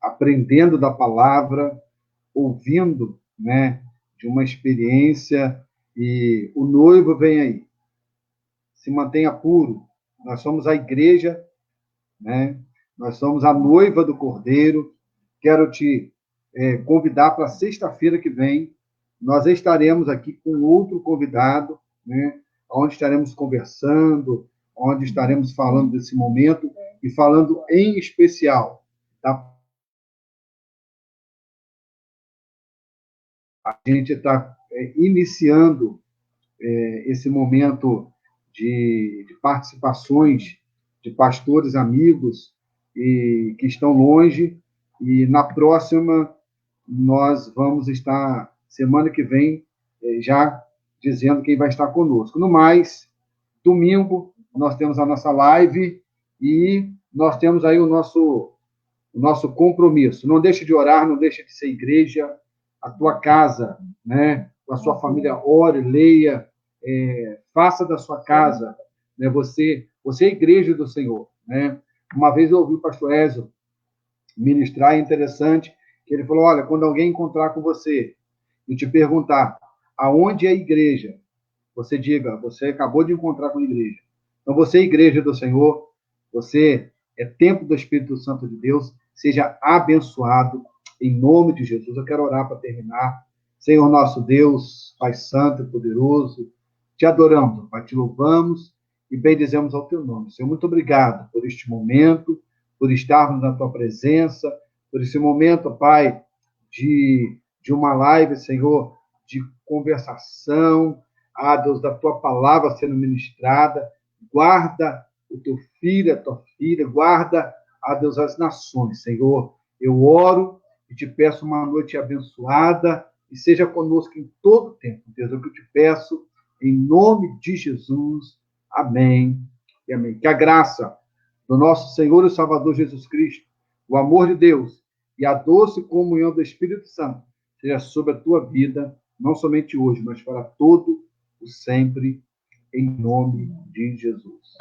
aprendendo da palavra, ouvindo, né, de uma experiência, e o noivo vem aí. Se mantenha puro. Nós somos a igreja, né? Nós somos a noiva do Cordeiro. Quero te convidar para sexta-feira que vem. Nós estaremos aqui com outro convidado, né? Onde estaremos conversando, onde estaremos falando desse momento e falando em especial da... A gente está iniciando esse momento de participações de pastores amigos e que estão longe, e na próxima nós vamos estar, semana que vem, já dizendo quem vai estar conosco. No mais, domingo, nós temos a nossa live e nós temos aí o nosso compromisso. Não deixe de orar, não deixe de ser igreja, a tua casa, né? A sua família, ore, leia, faça da sua casa, né? Você é a igreja do Senhor, né? Uma vez eu ouvi o pastor Ézio ministrar, é interessante, que ele falou, olha, quando alguém encontrar com você e te perguntar aonde é a igreja, você diga, você acabou de encontrar com a igreja. Então, você é a igreja do Senhor, você é templo do Espírito Santo de Deus, seja abençoado em nome de Jesus. Eu quero orar para terminar. Senhor nosso Deus, Pai Santo e Poderoso, te adoramos, Pai, te louvamos e bendizemos ao teu nome. Senhor, muito obrigado por este momento, por estarmos na tua presença, por esse momento, Pai, de uma live, Senhor, de conversação, Deus, da tua palavra sendo ministrada. Guarda o teu filho, a tua filha, guarda, Deus, as nações, Senhor. Eu oro e te peço uma noite abençoada e seja conosco em todo o tempo, Deus, é o que eu te peço, em nome de Jesus. Amém e amém. Que a graça do nosso Senhor e Salvador Jesus Cristo, o amor de Deus e a doce comunhão do Espírito Santo seja sobre a tua vida, não somente hoje, mas para todo o sempre, em nome de Jesus.